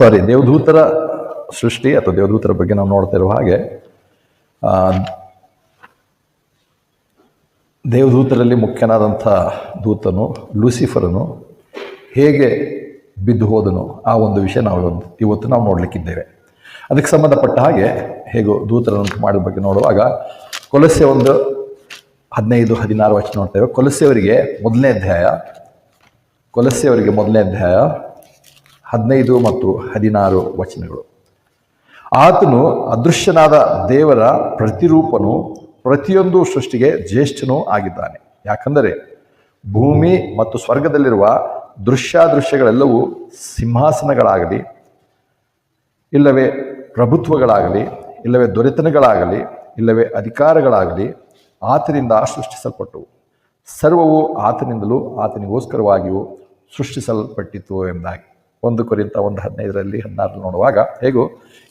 ದೇವದೂತರ ಸೃಷ್ಟಿ ಅಥವಾ ದೇವದೂತರ ಬಗ್ಗೆ ನಾವು ನೋಡ್ತಾ ಇರುವ ಹಾಗೆ ದೇವದೂತರಲ್ಲಿ ಮುಖ್ಯನಾದಂಥ ದೂತನು ಲೂಸಿಫರನು ಹೇಗೆ ಬಿದ್ದು ಹೋದನು ಆ ಒಂದು ವಿಷಯ ಇವತ್ತು ನಾವು ನೋಡಲಿಕ್ಕಿದ್ದೇವೆ. ಅದಕ್ಕೆ ಸಂಬಂಧಪಟ್ಟ ಹಾಗೆ ಹೇಗೋ ದೂತರನ್ನು ಮಾಡಿದ ಬಗ್ಗೆ ನೋಡುವಾಗ ಕೊಲೊಸ್ಸೆ 1:15-16 ವಚನ ನೋಡ್ತೇವೆ. ಕೊಲೊಸ್ಸೆಯವರಿಗೆ ಮೊದಲನೇ ಅಧ್ಯಾಯ 15 ಮತ್ತು 16 ವಚನಗಳು. ಆತನು ಅದೃಶ್ಯನಾದ ದೇವರ ಪ್ರತಿರೂಪನು, ಪ್ರತಿಯೊಂದು ಸೃಷ್ಟಿಗೆ ಜ್ಯೇಷ್ಠನೂ ಆಗಿದ್ದಾನೆ. ಯಾಕಂದರೆ ಭೂಮಿ ಮತ್ತು ಸ್ವರ್ಗದಲ್ಲಿರುವ ದೃಶ್ಯಾದೃಶ್ಯಗಳೆಲ್ಲವೂ ಸಿಂಹಾಸನಗಳಾಗಲಿ, ಇಲ್ಲವೇ ಪ್ರಭುತ್ವಗಳಾಗಲಿ, ಇಲ್ಲವೇ ದೊರೆತನಗಳಾಗಲಿ, ಇಲ್ಲವೇ ಅಧಿಕಾರಗಳಾಗಲಿ ಆತನಿಂದ ಸೃಷ್ಟಿಸಲ್ಪಟ್ಟವು. ಸರ್ವವು ಆತನಿಂದಲೂ ಆತನಿಗೋಸ್ಕರವಾಗಿಯೂ ಸೃಷ್ಟಿಸಲ್ಪಟ್ಟಿತು ಎಂಬುದಾಗಿ 1 ಕೊರಿಂಥ 1:15-16 ನೋಡುವಾಗ ಹೇಗೂ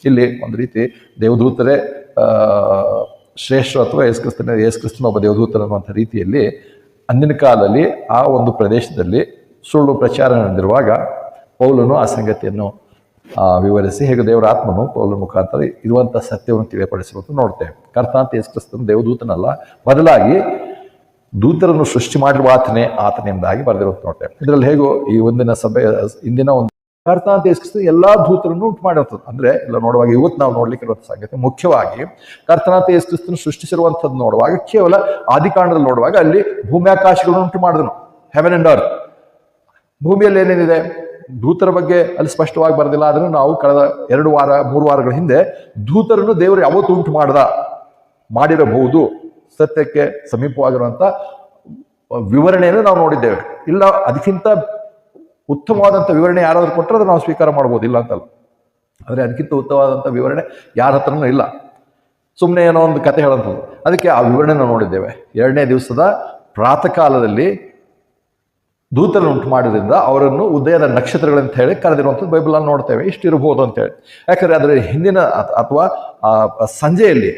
ಇಲ್ಲಿ ಒಂದು ರೀತಿ ದೇವದೂತರೇ ಶ್ರೇಷ್ಠ ಅಥವಾ ಯೇಸುಕ್ರಿಸ್ತನ ಒಬ್ಬ ದೇವದೂತರ ಅನ್ನುವಂಥ ರೀತಿಯಲ್ಲಿ ಅಂದಿನ ಕಾಲದಲ್ಲಿ ಆ ಒಂದು ಪ್ರದೇಶದಲ್ಲಿ ಸುಳ್ಳು ಪ್ರಚಾರ ನಡೆದಿರುವಾಗ ಪೌಲನು ಆ ಸಂಗತಿಯನ್ನು ವಿವರಿಸಿ ಹೇಗೆ ದೇವರ ಆತ್ಮನು ಪೌಲನ ಮುಖಾಂತರ ಇರುವಂಥ ಸತ್ಯವನ್ನು ತಿಳಿಯಪಡಿಸುವಂತ ನೋಡ್ತೇವೆ. ಕರ್ತನಾದ ಯೇಸುಕ್ರಿಸ್ತನು ದೇವದೂತನಲ್ಲ, ಬದಲಾಗಿ ದೂತರನ್ನು ಸೃಷ್ಟಿ ಮಾಡಿರುವ ಆತನೆಂಬುದಾಗಿ ಬರೆದಿರುವಂತ ನೋಡ್ತೇವೆ. ಇದರಲ್ಲಿ ಹೇಗೋ ಈ ಒಂದಿನ ಇಂದಿನ ಒಂದು ಕರ್ತನಾದ ಯೇಸುಕ್ರಿಸ್ತನು ಎಲ್ಲಾ ದೂತರನ್ನು ಉಂಟು ಮಾಡಿರ್ತದೆ. ಅಂದ್ರೆ ಎಲ್ಲ ನೋಡುವಾಗ ಇವತ್ತು ನಾವು ನೋಡ್ಲಿಕ್ಕೆ ಇರುವಂಥ ಸಂಗತಿ ಮುಖ್ಯವಾಗಿ ಕರ್ತನಾದ ಯೇಸುಕ್ರಿಸ್ತನು ಸೃಷ್ಟಿಸಿರುವಂಥದ್ದು ನೋಡುವಾಗ ಕೇವಲ ಆದಿಕಾಂಡದಲ್ಲಿ ನೋಡುವಾಗ ಅಲ್ಲಿ ಭೂಮಿ ಆಕಾಶಗಳನ್ನು ಉಂಟು ಮಾಡಿದನು, ಹೆವೆನ್ ಅಂಡ್ ಅರ್ತ್. ಭೂಮಿಯಲ್ಲಿ ಏನೇನಿದೆ ದೂತರ ಬಗ್ಗೆ ಅಲ್ಲಿ ಸ್ಪಷ್ಟವಾಗಿ ಬರೆದಿಲ್ಲ. ಆದ್ರೂ ನಾವು ಕಳೆದ 2-3 ವಾರಗಳ ಹಿಂದೆ ದೂತರನ್ನು ದೇವರು ಯಾವತ್ತು ಉಂಟು ಮಾಡಿರಬಹುದು ಸತ್ಯಕ್ಕೆ ಸಮೀಪವಾಗಿರುವಂತ ವಿವರಣೆಯನ್ನು ನಾವು ನೋಡಿದ್ದೇವೆ. ಇಲ್ಲ ಅದಕ್ಕಿಂತ ಉತ್ತಮವಾದಂಥ ವಿವರಣೆ ಯಾರಾದ್ರೂ ಕೊಟ್ಟರೆ ಅದನ್ನು ನಾವು ಸ್ವೀಕಾರ ಮಾಡ್ಬೋದು, ಇಲ್ಲ ಅಂತಲ್ಲ. ಆದರೆ ಅದಕ್ಕಿಂತ ಉತ್ತಮವಾದಂಥ ವಿವರಣೆ ಯಾರ ಹತ್ರನೂ ಇಲ್ಲ. ಸುಮ್ಮನೆ ಏನೋ ಒಂದು ಕತೆ ಹೇಳೋಂಥದ್ದು. ಅದಕ್ಕೆ ಆ ವಿವರಣೆ ನಾವು ನೋಡಿದ್ದೇವೆ. 2ನೇ ದಿವಸದ ಪ್ರಾತಃ ಕಾಲದಲ್ಲಿ ದೂತರನ್ನು ಉಂಟು ಮಾಡೋದ್ರಿಂದ ಅವರನ್ನು ಉದಯದ ನಕ್ಷತ್ರಗಳಂತ ಹೇಳಿ ಕರೆದಿರುವಂಥದ್ದು ಬೈಬಲಲ್ಲಿ ನೋಡ್ತೇವೆ. ಇಷ್ಟಿರಬಹುದು ಅಂತೇಳಿ. ಯಾಕಂದರೆ ಅದರ ಹಿಂದಿನ ಅಥವಾ ಸಂಜೆಯಲ್ಲಿ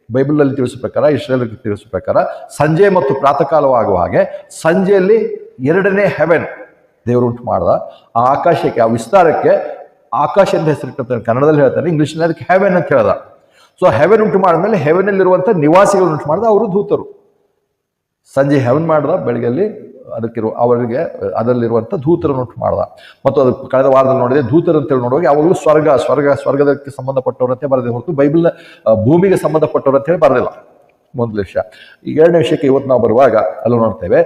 ಬೈಬಲಲ್ಲಿ ತಿಳಿಸೋ ಪ್ರಕಾರ, ಇಸ್ರೇಲ್ಗೆ ತಿಳಿಸೋ ಪ್ರಕಾರ ಸಂಜೆ ಮತ್ತು ಪ್ರಾತಃ ಕಾಲವಾಗುವ ಹಾಗೆ ಸಂಜೆಯಲ್ಲಿ 2ನೇ ಹೆವೆನ್ ದೇವರು ಉಂಟು ಮಾಡ್ದ. ಆ ಆಕಾಶಕ್ಕೆ, ಆ ವಿಸ್ತಾರಕ್ಕೆ ಆಕಾಶ ಅಂತ ಹೆಸರಿಟ್ಟಿರ್ತಾನೆ, ಕನ್ನಡದಲ್ಲಿ ಹೇಳ್ತಾನೆ, ಇಂಗ್ಲೀಷ್ನಲ್ಲಿ ಅದಕ್ಕೆ ಹೆವೆನ್ ಅಂತ ಹೇಳ್ದ. ಸೊ ಹೆವೆನ್ ಉಂಟು ಮಾಡಿದ್ಮೇಲೆ ಹೆವೆನಲ್ಲಿರುವಂಥ ನಿವಾಸಿಗಳು ಉಂಟು ಮಾಡ್ದ, ಅವರು ದೂತರು. ಸಂಜೆ ಹೆವೆನ್ ಮಾಡ್ದ, ಬೆಳಗ್ಗೆಯಲ್ಲಿ ಅವರಿಗೆ ಅದರಲ್ಲಿರುವಂಥ ದೂತರನ್ನು ಉಂಟು ಮಾಡ್ದ. ಮತ್ತು ಅದು ಕಳೆದ ವಾರದಲ್ಲಿ ನೋಡಿದೆ, ದೂತರು ಅಂತೇಳಿ ನೋಡುವಾಗ ಯಾವಾಗಲೂ ಸ್ವರ್ಗದಕ್ಕೆ ಸಂಬಂಧಪಟ್ಟವರಂತೆ ಬರೆದೇ ಹೊರತು ಬೈಬಲ್ನ ಭೂಮಿಗೆ ಸಂಬಂಧಪಟ್ಟವರು ಅಂತ ಹೇಳಿ ಬರೆದಿಲ್ಲ. ಮೊದಲ ವಿಷಯ. ಈಗ 2ನೇ ವಿಷಯಕ್ಕೆ ಇವತ್ತು ನಾವು ಬರುವಾಗ ಅಲ್ಲಿ ನೋಡ್ತೇವೆ,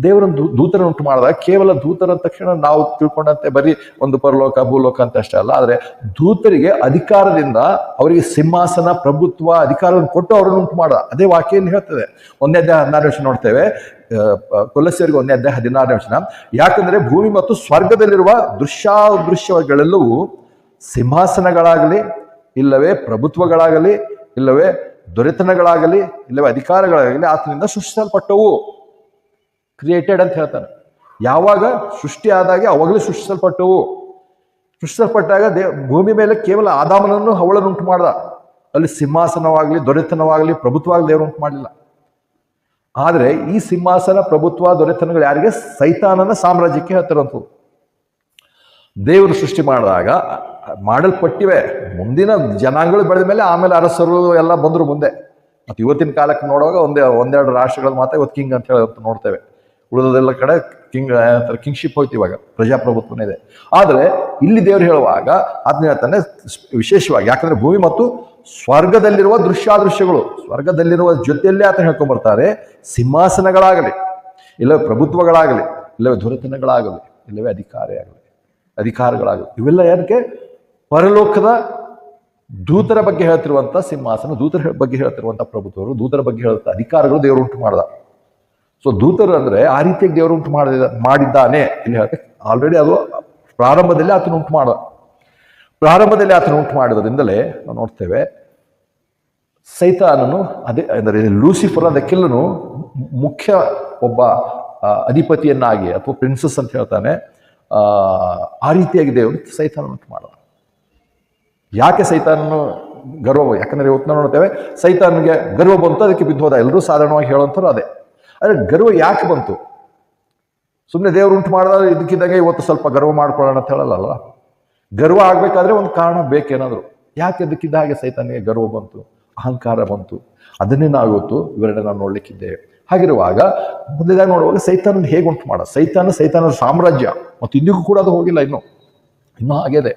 ದೇವರನ್ನು ದೂತರನ್ನು ಉಂಟು ಮಾಡಿದಾಗ ಕೇವಲ ದೂತರ ತಕ್ಷಣ ನಾವು ತಿಳ್ಕೊಂಡಂತೆ ಬರೀ ಒಂದು ಪರಲೋಕ ಭೂಲೋಕ ಅಂತ ಅಷ್ಟೇ ಅಲ್ಲ. ಆದರೆ ದೂತರಿಗೆ ಅಧಿಕಾರದಿಂದ ಅವರಿಗೆ ಸಿಂಹಾಸನ, ಪ್ರಭುತ್ವ, ಅಧಿಕಾರವನ್ನು ಕೊಟ್ಟು ಅವರನ್ನು ಉಂಟು ಮಾಡ. ಅದೇ ವಾಕ್ಯಲ್ಲಿ ಹೇಳ್ತದೆ. 1ನೇ ಅಧ್ಯಾಯ 16ನೇ ವಚನ ನೋಡ್ತೇವೆ. ಕೊಲೊಸ್ಸೆಯವರಿಗೆ 1ನೇ ಅಧ್ಯಾಯ 16ನೇ ವಚನ. ಯಾಕಂದ್ರೆ ಭೂಮಿ ಮತ್ತು ಸ್ವರ್ಗದಲ್ಲಿರುವ ದೃಶ್ಯಾದೃಶ್ಯಗಳೆಲ್ಲವೂ ಸಿಂಹಾಸನಗಳಾಗಲಿ, ಇಲ್ಲವೇ ಪ್ರಭುತ್ವಗಳಾಗಲಿ, ಇಲ್ಲವೇ ದೊರೆತನಗಳಾಗಲಿ, ಇಲ್ಲವೇ ಅಧಿಕಾರಗಳಾಗಲಿ ಆತನಿಂದ ಸೃಷ್ಟಿಸಲ್ಪಟ್ಟವು. ಕ್ರಿಯೇಟೆಡ್ ಅಂತ ಹೇಳ್ತಾನೆ. ಯಾವಾಗ ಸೃಷ್ಟಿ ಆದಾಗೆ ಅವಾಗಲೇ ಸೃಷ್ಟಿಸಲ್ಪಟ್ಟವು. ಸೃಷ್ಟಿಸಲ್ಪಟ್ಟಾಗ ಭೂಮಿ ಮೇಲೆ ಕೇವಲ ಆದಾಮನನ್ನು ಹವಳನ್ನು ಉಂಟು ಮಾಡ್ದ. ಅಲ್ಲಿ ಸಿಂಹಾಸನವಾಗಲಿ, ದೊರೆತನವಾಗಲಿ, ಪ್ರಭುತ್ವವಾಗಲಿ ದೇವರು ಉಂಟು ಮಾಡಲಿಲ್ಲ. ಆದರೆ ಈ ಸಿಂಹಾಸನ, ಪ್ರಭುತ್ವ, ದೊರೆತನಗಳು ಯಾರಿಗೆ? ಸೈತಾನನ ಸಾಮ್ರಾಜ್ಯಕ್ಕೆ ಹೇಳ್ತಿರುವಂಥದ್ದು. ದೇವರು ಸೃಷ್ಟಿ ಮಾಡಿದಾಗ ಮಾಡಲ್ಪಟ್ಟಿವೆ. ಮುಂದಿನ ಜನಾಂಗಗಳು ಬೆಳೆದ ಮೇಲೆ ಆಮೇಲೆ ಅರಸರು ಎಲ್ಲ ಬಂದರು ಮುಂದೆ. ಮತ್ತು ಇವತ್ತಿನ ಕಾಲಕ್ಕೆ ನೋಡುವಾಗ ಒಂದೆರಡು ರಾಷ್ಟ್ರಗಳು ಮಾತ್ರ ಇವತ್ತು ಕಿಂಗ್ ಅಂತ ಹೇಳಿ ನೋಡ್ತೇವೆ. ಉಳಿದೋದೆಲ್ಲ ಕಡೆ ಕಿಂಗ್ಶಿಪ್ ಹೋಯ್ತು. ಇವಾಗ ಪ್ರಜಾಪ್ರಭುತ್ವನೇ ಇದೆ. ಆದರೆ ಇಲ್ಲಿ ದೇವರು ಹೇಳುವಾಗ ಅದನ್ನ ಹೇಳ್ತಾನೆ ವಿಶೇಷವಾಗಿ. ಯಾಕಂದ್ರೆ ಭೂಮಿ ಮತ್ತು ಸ್ವರ್ಗದಲ್ಲಿರುವ ದೃಶ್ಯಾದೃಶ್ಯಗಳು, ಸ್ವರ್ಗದಲ್ಲಿರುವ ಜೊತೆಯಲ್ಲೇ ಆತ ಹೇಳ್ಕೊಂಡ್ಬರ್ತಾರೆ. ಸಿಂಹಾಸನಗಳಾಗಲಿ, ಇಲ್ಲವೇ ಪ್ರಭುತ್ವಗಳಾಗಲಿ, ಇಲ್ಲವೇ ದೊರೆತನಗಳಾಗಲಿ, ಇಲ್ಲವೇ ಅಧಿಕಾರಗಳಾಗಲಿ, ಇವೆಲ್ಲ ಯಾಕೆ? ಪರಲೋಕದ ದೂತರ ಬಗ್ಗೆ ಹೇಳ್ತಿರುವಂಥ ಸಿಂಹಾಸನ, ದೂತರ ಬಗ್ಗೆ ಹೇಳ್ತಿರುವಂಥ ಪ್ರಭುತ್ವರು, ದೂತರ ಬಗ್ಗೆ ಹೇಳುವಂಥ ಅಧಿಕಾರಗಳು ದೇವರು ಉಂಟು ಮಾಡ್ದ. ಸೊ ದೂತರು ಅಂದ್ರೆ ಆ ರೀತಿಯಾಗಿ ದೇವರು ಉಂಟು ಮಾಡಿದ್ದಾನೆ ಇಲ್ಲಿ ಹೇಳ್ತೆ. ಆಲ್ರೆಡಿ ಅದು ಪ್ರಾರಂಭದಲ್ಲಿ ಆತನ ಉಂಟು ಮಾಡಿದ್ರಿಂದಲೇ ನಾವು ನೋಡ್ತೇವೆ ಸೈತಾನನು, ಅದೇ ಅಂದರೆ ಲೂಸಿಫರ್ ಅದಕ್ಕೆಲ್ಲನು ಮುಖ್ಯ ಒಬ್ಬ ಅಧಿಪತಿಯನ್ನಾಗಿ ಅಥವಾ ಪ್ರಿನ್ಸಸ್ ಅಂತ ಹೇಳ್ತಾನೆ. ಆ ರೀತಿಯಾಗಿ ದೇವರು ಸೈತಾನ ಉಂಟು ಮಾಡ್ದ. ಯಾಕೆ ಸೈತಾನನು ಗರ್ವ? ಯಾಕಂದ್ರೆ ಇವತ್ತು ನಾವು ನೋಡ್ತೇವೆ ಸೈತಾನಿಗೆ ಗರ್ವ ಬಂತು, ಅದಕ್ಕೆ ಬಿದ್ದು ಹೋದ. ಎಲ್ಲರೂ ಸಾಧಾರಣವಾಗಿ ಹೇಳುವಂಥವ್ರು ಅದೇ. ಆದರೆ ಗರ್ವ ಯಾಕೆ ಬಂತು? ಸುಮ್ಮನೆ ದೇವರು ಉಂಟು ಮಾಡಿದಾಗ ಇದಕ್ಕಿದ್ದಾಗ ಇವತ್ತು ಸ್ವಲ್ಪ ಗರ್ವ ಮಾಡ್ಕೊಳ್ಳೋಣ ಅಂತ ಹೇಳಲ್ಲ. ಗರ್ವ ಆಗ್ಬೇಕಾದ್ರೆ ಒಂದು ಕಾರಣ ಬೇಕೇನಾದ್ರು. ಯಾಕೆ ಅದಕ್ಕಿದ್ದ ಹಾಗೆ ಸೈತಾನಿಗೆ ಗರ್ವ ಬಂತು, ಅಹಂಕಾರ ಬಂತು, ಅದನ್ನೇ ನಾವಿವತ್ತು ಇವೆರಡೇ ನಾವು ನೋಡ್ಲಿಕ್ಕಿದ್ದೇವೆ. ಹಾಗಿರುವಾಗ ಮೊದಲಾಗಿ ನೋಡುವಾಗ ಸೈತಾನ ಹೇಗೆ ಉಂಟು ಮಾಡ, ಸೈತಾನದ ಸಾಮ್ರಾಜ್ಯ ಮತ್ತು ಇಂದಿಗೂ ಕೂಡ ಅದು ಹೋಗಿಲ್ಲ, ಇನ್ನೂ ಹಾಗಿದೆ.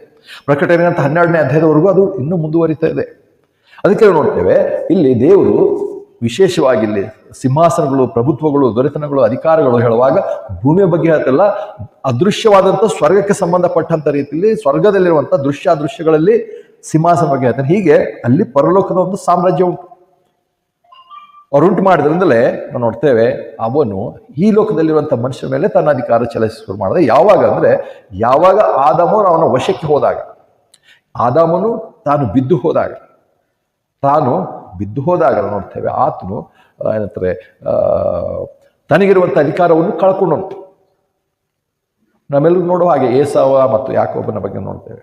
ಪ್ರಕಟಣೆ ಅಂತ 12ನೇ ಅಧ್ಯಾಯದವರೆಗೂ ಅದು ಇನ್ನೂ ಮುಂದುವರಿತಾ ಇದೆ. ಅದಕ್ಕೆ ನೋಡ್ತೇವೆ ಇಲ್ಲಿ ದೇವರು ವಿಶೇಷವಾಗಿ ಇಲ್ಲಿ ಸಿಂಹಾಸನಗಳು, ಪ್ರಭುತ್ವಗಳು, ದೊರೆತನಗಳು, ಅಧಿಕಾರಗಳು ಹೇಳುವಾಗ ಭೂಮಿಯ ಬಗ್ಗೆ ಹೇಳ್ತಿಲ್ಲ, ಅದೃಶ್ಯವಾದಂಥ ಸ್ವರ್ಗಕ್ಕೆ ಸಂಬಂಧಪಟ್ಟಂತ ರೀತಿಯಲ್ಲಿ ಸ್ವರ್ಗದಲ್ಲಿರುವಂಥ ದೃಶ್ಯ ಅದೃಶ್ಯಗಳಲ್ಲಿ ಸಿಂಹಾಸನ ಬಗ್ಗೆ ಹೇಳ್ತಾನೆ. ಹೀಗೆ ಅಲ್ಲಿ ಪರಲೋಕದ ಒಂದು ಸಾಮ್ರಾಜ್ಯ ಉಂಟು, ಅವರುಂಟು ಮಾಡಿದ್ರಿಂದಲೇ ನಾವು ನೋಡ್ತೇವೆ ಅವನು ಈ ಲೋಕದಲ್ಲಿರುವಂಥ ಮನುಷ್ಯರ ಮೇಲೆ ತನ್ನ ಅಧಿಕಾರ ಚಲಾಯಿಸಿ ಶುರು ಮಾಡಿದ. ಯಾವಾಗ ಅಂದರೆ ಯಾವಾಗ ಆದಾಮನು ಅವನ ವಶಕ್ಕೆ ಹೋದಾಗ, ಆದಾಮನು ತಾನು ಬಿದ್ದು ಹೋದಾಗ ನೋಡ್ತೇವೆ ಆತನು ಏನಂತಾರೆ ತನಗಿರುವಂಥ ಅಧಿಕಾರವನ್ನು ಕಳ್ಕೊಂಡನು. ನಮ್ಮೆಲ್ಲರೂ ನೋಡುವ ಹಾಗೆ ಏಸಾವ ಮತ್ತು ಯಾಕೋಬನ ಬಗ್ಗೆ ನೋಡ್ತೇವೆ.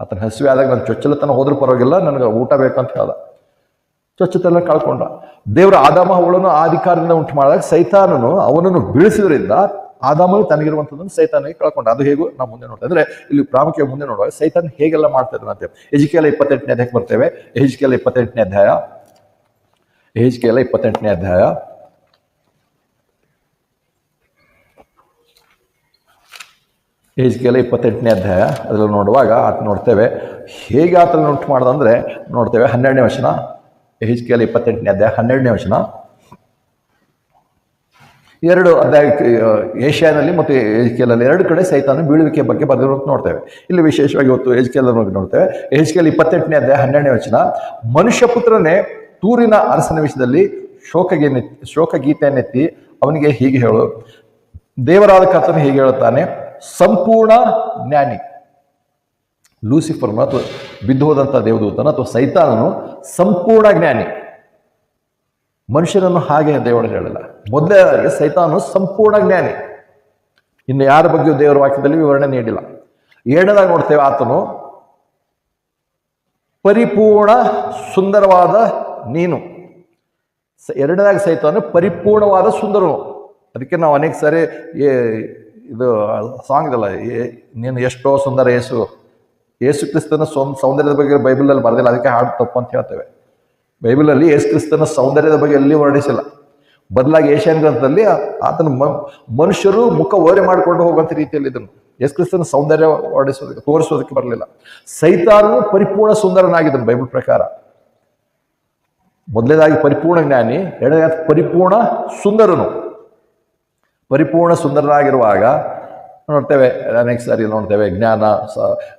ಆತನ ಹಸಿವೆ ಆದಾಗ ನಾನು ಚೊಚ್ಚಲತನ ಹೋದ್ರೂ ಪರವಾಗಿಲ್ಲ, ನನಗೆ ಊಟ ಬೇಕಂತ ಹೇಳ್ದ, ಚೊಚ್ಚತೆಲ್ಲ ಕಳ್ಕೊಂಡ. ದೇವರ ಆದಾಮ ಅವಳನ್ನು ಆ ಅಧಿಕಾರದಿಂದ ಉಂಟು ಮಾಡಿದಾಗ ಸೈತಾನನು ಅವನನ್ನು ಬೀಳಿಸಿದ್ರಿಂದ ಆದಾಮನು ತನಗಿರುವಂಥದ್ದನ್ನು ಸೈತಾನಿಗೆ ಕಳ್ಕೊಂಡ. ಅದು ಹೇಗೂ ನಾವು ಮುಂದೆ ನೋಡ್ತೇವೆ. ಅಂದರೆ ಇಲ್ಲಿ ಪ್ರಾಮುಖ್ಯ ಮುಂದೆ ನೋಡುವಾಗ ಸೈತಾನ್ ಹೇಗೆಲ್ಲ ಮಾಡ್ತಾ ಇದ್ದಾನೆ ಅಂತೇವೆ. ಎಹೆಜ್ಕೇಲ 28ನೇ ಅಧ್ಯಾಯಕ್ಕೆ ಬರ್ತೇವೆ. ಎಹೆಜ್ಕೇಲ 28ನೇ ಅಧ್ಯಾಯ ಅದರಲ್ಲಿ ನೋಡುವಾಗ ಆತ ನೋಡ್ತೇವೆ ಹೇಗೆ ಆತನ ಉಂಟು ಮಾಡ್ದಂದ್ರೆ ನೋಡ್ತೇವೆ 12ನೇ ವಚನ. ಎಹೆಜ್ಕೇಲ 28ನೇ ಅಧ್ಯಾಯ 12ನೇ ವಚನ. 2 ಅಧ್ಯಾಯ ಏಷ್ಯಾನಲ್ಲಿ ಮತ್ತು ಎಹೆಜ್ಕೇಲಲ್ಲಿ 2 ಕಡೆ ಸೈತಾನ ಬೀಳುವಿಕೆ ಬಗ್ಗೆ ಬರೆದಿರೋದು ನೋಡ್ತೇವೆ. ಇಲ್ಲಿ ವಿಶೇಷವಾಗಿ ಇವತ್ತು ಎಹೆಜ್ಕೇಲ ನೋಡ್ತೇವೆ. ಎಹೆಜ್ಕೇಲ 28ನೇ ಅಧ್ಯಾಯ 12ನೇ ವಚನ. ಮನುಷ್ಯ ಪುತ್ರನೇ, ತೂರಿನ ಅರಸನ ವಿಷಯದಲ್ಲಿ ಶೋಕಗೀತೆಯನ್ನೆತ್ತಿ ಅವನಿಗೆ ಹೀಗೆ ಹೇಳು, ದೇವರಾದ ಕರ್ತನು ಹೀಗೆ ಹೇಳುತ್ತಾನೆ, ಸಂಪೂರ್ಣ ಜ್ಞಾನಿ ಲೂಸಿಫರ್ನ ಅಥವಾ ಬಿದ್ದು ಹೋದಂಥ ದೇವದೂತನ ಅಥವಾ ಸೈತಾನನು ಸಂಪೂರ್ಣ ಜ್ಞಾನಿ. ಮನುಷ್ಯನನ್ನು ಹಾಗೆ ದೇವರು ಹೇಳಿಲ್ಲ. ಮೊದಲೇ ಸೈತಾನು ಸಂಪೂರ್ಣ ಜ್ಞಾನಿ, ಇನ್ನು ಯಾರ ಬಗ್ಗೆಯೂ ದೇವರ ವಾಕ್ಯದಲ್ಲಿ ವಿವರಣೆ ನೀಡಿಲ್ಲ. 7ನೇದಾಗಿ ನೋಡ್ತೇವೆ ಆತನು ಪರಿಪೂರ್ಣ ಸುಂದರವಾದ ನೀನು. 2ನೇದಾಗಿ ಸೈತಾನು ಪರಿಪೂರ್ಣವಾದ ಸುಂದರನು. ಅದಕ್ಕೆ ನಾವು ಅನೇಕ ಸಾರಿ ಇದು ಸಾಂಗ್ ಇದಲ್ಲ, ನೀನು ಎಷ್ಟೋ ಸುಂದರ ಯೇಸು ಕ್ರಿಸ್ತನ ಸೌಂದರ್ಯದ ಬಗ್ಗೆ ಬೈಬಲಲ್ಲಿ ಬರೆದಿಲ್ಲ, ಅದಕ್ಕೆ ಹಾಡು ತಪ್ಪು ಅಂತ ಹೇಳ್ತೇವೆ. ಬೈಬಲಲ್ಲಿ ಯೇಸು ಕ್ರಿಸ್ತನ ಸೌಂದರ್ಯದ ಬಗ್ಗೆ ಎಲ್ಲಿ ವರ್ಣಿಸಿಲ್ಲ. ಬದಲಾಗಿ ಏಷ್ಯಾನ್ ಗ್ರಂಥದಲ್ಲಿ ಆತನ ಮನುಷ್ಯರು ಮುಖ ಓರೆ ಮಾಡಿಕೊಂಡು ಹೋಗುವಂಥ ರೀತಿಯಲ್ಲಿ ಇದನ್ನು ಯೇಸು ಕ್ರಿಸ್ತನ ಸೌಂದರ್ಯ ತೋರಿಸೋದಕ್ಕೆ ಬರಲಿಲ್ಲ. ಸೈತಾನನು ಪರಿಪೂರ್ಣ ಸುಂದರನಾಗಿದ್ದನು ಬೈಬಲ್ ಪ್ರಕಾರ. ಮೊದಲನೇದಾಗಿ ಪರಿಪೂರ್ಣ ಜ್ಞಾನಿ, 2ನೇದಾಗಿ ಪರಿಪೂರ್ಣ ಸುಂದರನು. ಪರಿಪೂರ್ಣ ಸುಂದರನಾಗಿರುವಾಗ ನೋಡ್ತೇವೆ ಅನೇಕ ಸಾರಿ ನೋಡ್ತೇವೆ ಜ್ಞಾನ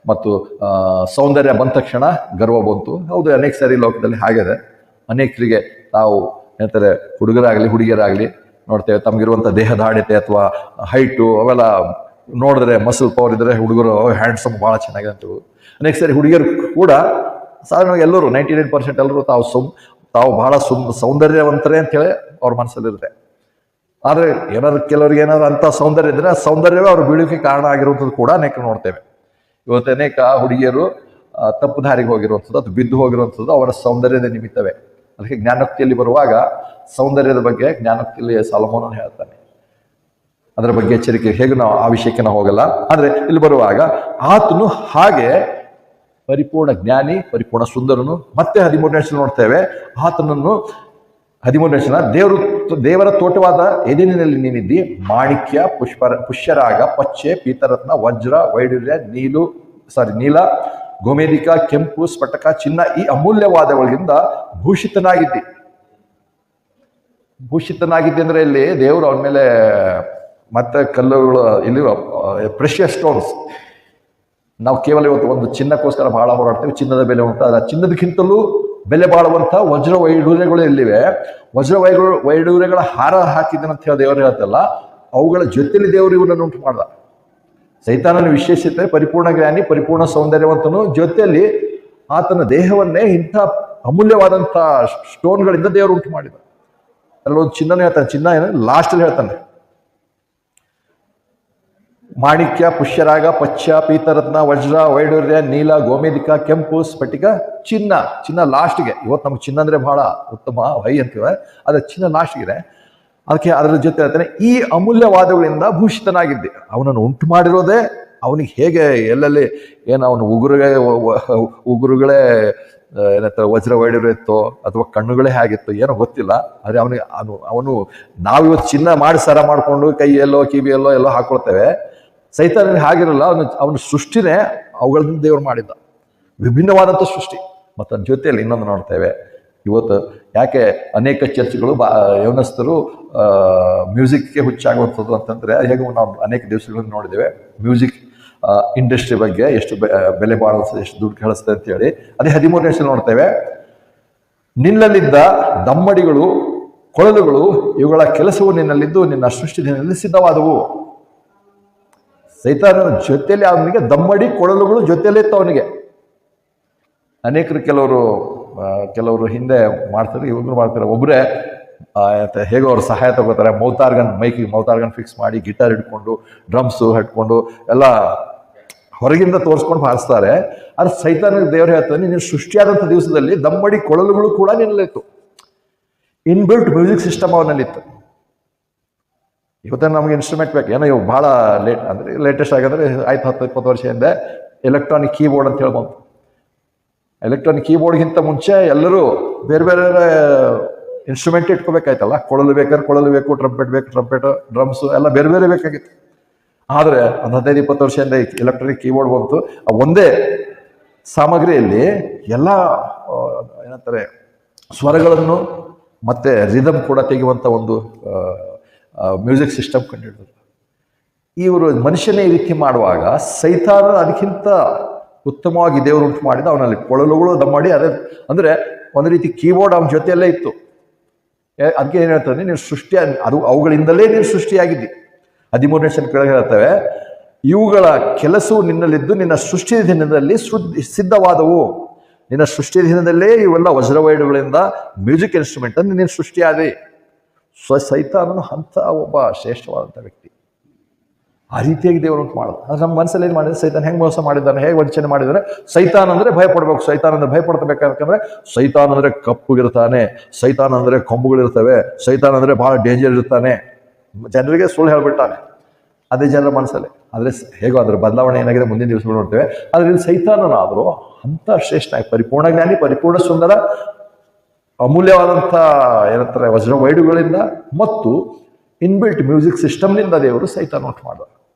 ಮತ್ತು ಸೌಂದರ್ಯ ಬಂದ ತಕ್ಷಣ ಗರ್ವ ಬಂತು. ಹೌದು, ಅನೇಕ ಸಾರಿ ಲೋಕದಲ್ಲಿ ಹಾಗಿದೆ. ಅನೇಕರಿಗೆ ತಾವು ಏನಂತಾರೆ ಹುಡುಗರಾಗಲಿ ಹುಡುಗಿಯರಾಗಲಿ ನೋಡ್ತೇವೆ ತಮಗಿರುವಂಥ ದೇಹದಾಢ್ಯತೆ ಅಥವಾ ಹೈಟು ಅವೆಲ್ಲ ನೋಡಿದ್ರೆ ಮಸಲ್ ಪವರ್ ಇದ್ದರೆ ಹುಡುಗರು ಹ್ಯಾಂಡ್ಸಮ್ ಭಾಳ ಚೆನ್ನಾಗಿದೆ ಅಂತ. ಅನೇಕ ಸಾರಿ ಹುಡುಗಿಯರು ಕೂಡ ಸಾಧಾರಣವಾಗಿ ಎಲ್ಲರೂ 99% ಎಲ್ಲರೂ ತಾವು ಬಹಳ ಸೌಂದರ್ಯವಂತರೇ ಅಂತೇಳಿ ಅವ್ರ ಮನಸ್ಸಲ್ಲಿರುತ್ತೆ. ಆದರೆ ಕೆಲವ್ರಿಗೆ ಏನಾದ್ರು ಅಂಥ ಸೌಂದರ್ಯ ಇದ್ದರೆ ಆ ಸೌಂದರ್ಯವೇ ಅವ್ರ ಬೀಳೋಕೆ ಕಾರಣ ಆಗಿರುವಂಥದ್ದು ಕೂಡ ಅನೇಕ ನೋಡ್ತೇವೆ. ಇವತ್ತು ಅನೇಕ ಹುಡುಗಿಯರು ತಪ್ಪು ದಾರಿಗೆ ಹೋಗಿರುವಂಥದ್ದು ಅಥವಾ ಬಿದ್ದು ಹೋಗಿರುವಂಥದ್ದು ಅವರ ಸೌಂದರ್ಯದ ನಿಮಿತ್ತವೇ. ಅದಕ್ಕೆ ಜ್ಞಾನೋಕ್ತಿಯಲ್ಲಿ ಬರುವಾಗ ಸೌಂದರ್ಯದ ಬಗ್ಗೆ ಜ್ಞಾನೋಕ್ತಿಯಲ್ಲಿ ಸೊಲೊಮೋನನು ಹೇಳ್ತಾನೆ. ಅದರ ಬಗ್ಗೆ ಎಚ್ಚರಿಕೆ, ಹೇಗೆ ನಾವು ಆ ವಿಷಯಕ್ಕೆ ನಾವು ಹೋಗಲ್ಲ. ಆದರೆ ಇಲ್ಲಿ ಬರುವಾಗ ಆತನು ಹಾಗೆ ಪರಿಪೂರ್ಣ ಜ್ಞಾನಿ, ಪರಿಪೂರ್ಣ ಸುಂದರನು. ಮತ್ತೆ 13ನೇ ವಚನ ನೋಡ್ತೇವೆ ಆತನನ್ನು. 13ನೇ ವಚನ, ದೇವರ ತೋಟವಾದ ಎದೆನಿನಲ್ಲಿ ನೀನಿದ್ದಿ, ಮಾಣಿಕ್ಯ, ಪುಷ್ಯರಾಗ, ಪಚ್ಚೆ, ಪೀತರತ್ನ, ವಜ್ರ, ವೈಡೂರ್ಯ, ನೀಲ, ಗೋಮೇಧಿಕ, ಕೆಂಪು, ಸ್ಫಟಕ, ಚಿನ್ನ ಈ ಅಮೂಲ್ಯವಾದಗಳಿಂದ ಭೂಷಿತನಾಗಿದ್ದಿ ಅಂದ್ರೆ ಇಲ್ಲಿ ದೇವರು ಅವನ ಮೇಲೆ ಮತ್ತೆ ಕಲ್ಲುಗಳು, ಇಲ್ಲಿ ಪ್ರೆಷಿಯಸ್ ಸ್ಟೋನ್ಸ್. ನಾವು ಕೇವಲ ಇವತ್ತು ಒಂದು ಚಿನ್ನಕ್ಕೋಸ್ಕರ ಬಹಳ ಹೋರಾಡ್ತೇವೆ, ಚಿನ್ನದ ಬೆಲೆ ಉಂಟು. ಅದರ ಚಿನ್ನದಕ್ಕಿಂತಲೂ ಬೆಲೆ ಬಾಳುವಂಥ ವಜ್ರ ವೈಡೂರ್ಯಗಳು ಎಲ್ಲಿವೆ, ವಜ್ರ ವೈಡೂರ್ಯಗಳ ಹಾರ ಹಾಕಿದ್ದನಂತ ಹೇಳಿ ದೇವರು ಹೇಳ್ತಲ್ಲ, ಅವುಗಳ ಜೊತೆಲಿ ದೇವರು ಇವನನ್ನು ಉಂಟು ಮಾಡ್ದ. ಸೈತಾನನ ವಿಶೇಷತೆ ಪರಿಪೂರ್ಣ ಜ್ಞಾನಿ, ಪರಿಪೂರ್ಣ ಸೌಂದರ್ಯವಂತನು, ಜೊತೆಯಲ್ಲಿ ಆತನ ದೇಹವನ್ನೇ ಇಂಥ ಅಮೂಲ್ಯವಾದಂಥ ಸ್ಟೋನ್ಗಳಿಂದ ದೇವರು ಉಂಟು ಮಾಡಿದ. ಅಲ್ಲೊಂದು ಚಿನ್ನನೇ ಹೇಳ್ತಾನೆ, ಚಿನ್ನ ಏನು ಲಾಸ್ಟಲ್ಲಿ ಹೇಳ್ತಾನೆ, ಮಾಣಿಕ್ಯ, ಪುಷ್ಯರಾಗ, ಪಚ್ಚ, ಪೀತರತ್ನ, ವಜ್ರ, ವೈಡೂರ್ಯ, ನೀಲ, ಗೋಮೇಧಿಕ, ಕೆಂಪು, ಸ್ಫಟಿಕ, ಚಿನ್ನ ಲಾಸ್ಟ್ಗೆ. ಇವತ್ತು ನಮ್ಗೆ ಚಿನ್ನ ಅಂದರೆ ಬಹಳ ಉತ್ತಮ, ಹೈ ಅಂತೀವ, ಆದರೆ ಚಿನ್ನ ಲಾಸ್ಟ್ಗಿದೆ. ಅದಕ್ಕೆ ಅದರ ಜೊತೆ ಹೇಳ್ತಾನೆ, ಈ ಅಮೂಲ್ಯವಾದಗಳಿಂದ ಭೂಷಿತನಾಗಿದ್ದೆ. ಅವನನ್ನು ಉಂಟು ಮಾಡಿರೋದೇ ಅವನಿಗೆ ಹೇಗೆ ಎಲ್ಲೆಲ್ಲಿ ಏನು ಅವನು ಉಗುರುಗಳೇ ಏನಂತಾರೆ ವಜ್ರ ವೈಡೂರ್ಯ ಅಥವಾ ಕಣ್ಣುಗಳೇ ಆಗಿತ್ತು ಏನೋ ಗೊತ್ತಿಲ್ಲ. ಆದರೆ ಅವನು ನಾವು ಇವತ್ತು ಚಿನ್ನ ಮಾಡಿ ಸರ ಮಾಡಿಕೊಂಡು ಕೈಯೆಲ್ಲೋ ಕಿವಿಯೆಲ್ಲೋ ಎಲ್ಲೋ ಹಾಕೊಳ್ತೇವೆ. ಸೈತಾನನಿಗೆ ಹಾಗಿರಲ್ಲ. ಅವನ ಸೃಷ್ಟಿನೇ ಅವುಗಳಿಂದ ದೇವರು ಮಾಡಿದ್ದ, ವಿಭಿನ್ನವಾದಂಥ ಸೃಷ್ಟಿ. ಮತ್ತು ಅದ್ರ ಜೊತೆಯಲ್ಲಿ ಇನ್ನೊಂದು ನೋಡ್ತೇವೆ, ಇವತ್ತು ಯಾಕೆ ಅನೇಕ ಚರ್ಚ್ಗಳು ಯೌವನಸ್ಥರು ಮ್ಯೂಸಿಕ್ಗೆ ಹುಚ್ಚಾಗುವಂಥದ್ದು ಅಂತಂದರೆ, ಹೇಗೆ ನಾವು ಅನೇಕ ದಿವಸಗಳನ್ನು ನೋಡಿದ್ದೇವೆ ಮ್ಯೂಸಿಕ್ ಇಂಡಸ್ಟ್ರಿ ಬಗ್ಗೆ ಎಷ್ಟು ಬೆಲೆ ಬಾಳುತ್ತೆ, ಎಷ್ಟು ದುಡ್ಡು ಕಳಿಸ್ತದೆ ಅಂತೇಳಿ. ಅದೇ 13ನೇ ನೋಡ್ತೇವೆ, ನಿನ್ನಲ್ಲಿದ್ದ ದಮ್ಮಡಿಗಳು ಕೊಳಲುಗಳು ಇವುಗಳ ಕೆಲಸವು ನಿನ್ನಲ್ಲಿದ್ದು ನಿನ್ನ ಸೃಷ್ಟಿ ದಿನದಲ್ಲಿ ಸಿದ್ಧವಾದವು. ಸೈತಾನನ ಜೊತೆಯಲ್ಲಿ ಅವನಿಗೆ ದಮ್ಮಡಿ ಕೊಳಲುಗಳು ಜೊತೆಯಲ್ಲೇ ಇತ್ತು ಅವನಿಗೆ. ಅನೇಕರು ಕೆಲವರು ಹಿಂದೆ ಮಾಡ್ತಾರೆ, ಇವಾಗಲೂ ಮಾಡ್ತಾರೆ. ಒಬ್ಬರೇ ಹೇಗೋ ಅವ್ರು ಸಹಾಯ ತಗೋತಾರೆ, ಮೈಕಿಗೆ ಮೌತಾರ್ಗನ್ ಫಿಕ್ಸ್ ಮಾಡಿ ಗಿಟಾರ್ ಹಿಡ್ಕೊಂಡು ಡ್ರಮ್ಸು ಹಿಡ್ಕೊಂಡು ಎಲ್ಲ ಹೊರಗಿಂದ ತೋರಿಸ್ಕೊಂಡು ಬಾರಿಸ್ತಾರೆ. ಆದರೆ ಸೈತಾನಿಗೆ ದೇವರು ಹೇಳ್ತಾನೆ, ನೀನು ಸೃಷ್ಟಿಯಾದಂಥ ದಿವಸದಲ್ಲಿ ದಮ್ಮಡಿ ಕೊಳಲುಗಳು ಕೂಡ ನಿನ್ನಲ್ಲಿತ್ತು. ಇನ್ಬಿಲ್ಟ್ ಮ್ಯೂಸಿಕ್ ಸಿಸ್ಟಮ್ ಅವನಲ್ಲಿತ್ತು. ಇವತ್ತೇ ನಮಗೆ ಇನ್ಸ್ಟ್ರೂಮೆಂಟ್ ಬೇಕು, ಏನೋ ಇವು ಭಾಳ ಲೇಟೆಸ್ಟ್ ಆಗಿದ್ರೆ ಆಯ್ತು 10-20 ವರ್ಷ ಹಿಂದೆ ಎಲೆಕ್ಟ್ರಾನಿಕ್ ಕೀಬೋರ್ಡ್ ಅಂತ ಹೇಳ್ಬೋದು. ಎಲೆಕ್ಟ್ರಾನಿಕ್ ಕೀಬೋರ್ಡ್ಗಿಂತ ಮುಂಚೆ ಎಲ್ಲರೂ ಬೇರೆ ಬೇರೆ ಇನ್ಸ್ಟ್ರೂಮೆಂಟ್ ಇಟ್ಕೋಬೇಕಾಯ್ತಲ್ಲ. ಕೊಳಲು ಬೇಕಾದ್ರೆ ಕೊಳಲು ಬೇಕು, ಟ್ರಂಪೆಟ್ ಬೇಕು ಟ್ರಂಪೆಟ್, ಡ್ರಮ್ಸು ಎಲ್ಲ ಬೇರೆ ಬೇರೆ ಬೇಕಾಗಿತ್ತು. ಆದರೆ ಒಂದು 15-20 ವರ್ಷದಿಂದ ಎಲೆಕ್ಟ್ರಾನಿಕ್ ಕೀಬೋರ್ಡ್ ಬಂತು. ಒಂದೇ ಸಾಮಗ್ರಿಯಲ್ಲಿ ಎಲ್ಲ ಏನಂತಾರೆ ಸ್ವರಗಳನ್ನು ಮತ್ತು ರಿದಮ್ ಕೂಡ ತೆಗೆಯುವಂಥ ಒಂದು ಮ್ಯೂಸಿಕ್ ಸಿಸ್ಟಮ್ ಕಂಡುಹಿಡಿದ್ರು. ಇವರು ಮನುಷ್ಯನೇ ಈ ರೀತಿ ಮಾಡುವಾಗ ಸೈತಾನ ಅದಕ್ಕಿಂತ ಉತ್ತಮವಾಗಿ ದೇವರು ಉಂಟು ಮಾಡಿದ ಅವನಲ್ಲಿ ಕೊಳಲುಗಳು ದಮ್ಮಡಿ ಅದೇ ಅಂದರೆ ಒಂದು ರೀತಿ ಕೀಬೋರ್ಡ್ ಅವನ ಜೊತೆಯಲ್ಲೇ ಇತ್ತು. ಅದಕ್ಕೆ ಏನು ಹೇಳ್ತಾನೆ, ನೀನು ಅವುಗಳಿಂದಲೇ ನೀನು ಸೃಷ್ಟಿಯಾಗಿದ್ದಿ. 13ನೇ ಕೆಳಗೆ ಹೇಳ್ತೇವೆ, ಇವುಗಳ ಕೆಲಸವು ನಿನ್ನಲ್ಲಿದ್ದು ನಿನ್ನ ಸೃಷ್ಟಿ ದಿನದಲ್ಲಿ ಸಿದ್ಧವಾದವು. ನಿನ್ನ ಸೃಷ್ಟಿ ದಿನದಲ್ಲೇ ಇವೆಲ್ಲ ವಜ್ರವೈಡುಗಳಿಂದ ಮ್ಯೂಸಿಕ್ ಇನ್ಸ್ಟ್ರೂಮೆಂಟ್ ಅನ್ನು ನೀನು ಸೃಷ್ಟಿಯಾದೆ. ಸೈತಾನನು ಅಂಥ ಒಬ್ಬ ಶ್ರೇಷ್ಠವಾದಂಥ ವ್ಯಕ್ತಿ. ಆ ರೀತಿಯಾಗಿ ದೇವರು ಉಂಟು ಮಾಡೋದು. ಅದು ನಮ್ಮ ಮನಸ್ಸಲ್ಲಿ ಏನು ಮಾಡಿದ್ರೆ, ಸೈತಾನ ಹೆಂಗೆ ಮೋಸ ಮಾಡಿದ್ದಾನೆ, ಹೇಗೆ ವಂಚನೆ ಮಾಡಿದರೆ, ಸೈತಾನ ಅಂದರೆ ಭಯಪಡಬೇಕು. ಸೈತಾನ ಅಂದರೆ ಭಯಪಡ್ತಬೇಕಂದ್ರೆ, ಸೈತಾನ ಅಂದರೆ ಕಪ್ಪುಗಿರ್ತಾನೆ, ಸೈತಾನ ಅಂದರೆ ಕೊಂಬುಗಳಿರ್ತವೆ, ಸೈತಾನ ಅಂದರೆ ಭಾಳ ಡೇಂಜರ್ ಇರ್ತಾನೆ, ಜನರಿಗೆ ಸುಳ್ಳು ಹೇಳ್ಬಿಟ್ಟಾನೆ. ಅದೇ ಜನರ ಮನಸ್ಸಲ್ಲಿ. ಆದರೆ ಹೇಗೋ ಅದರ ಬದಲಾವಣೆ ಏನಾಗಿದೆ ಮುಂದಿನ ದಿವಸಗಳು ನೋಡ್ತೇವೆ. ಆದರೆ ಇಲ್ಲಿ ಸೈತಾನನಾದರೂ ಅಂಥ ಶ್ರೇಷ್ಠ ಪರಿಪೂರ್ಣ ಜ್ಞಾನಿ, ಪರಿಪೂರ್ಣ ಸುಂದರ, ಅಮೂಲ್ಯವಾದಂಥ ಏನಂತಾರೆ ವಜ್ರ ವೈಡುಗಳಿಂದ ಮತ್ತು ಇನ್ಬಿಲ್ಟ್ ಮ್ಯೂಸಿಕ್ ಸಿಸ್ಟಮ್ನಿಂದ ದೇವರು ಸೈತಾನ ಉಂಟು ಮಾಡೋದು.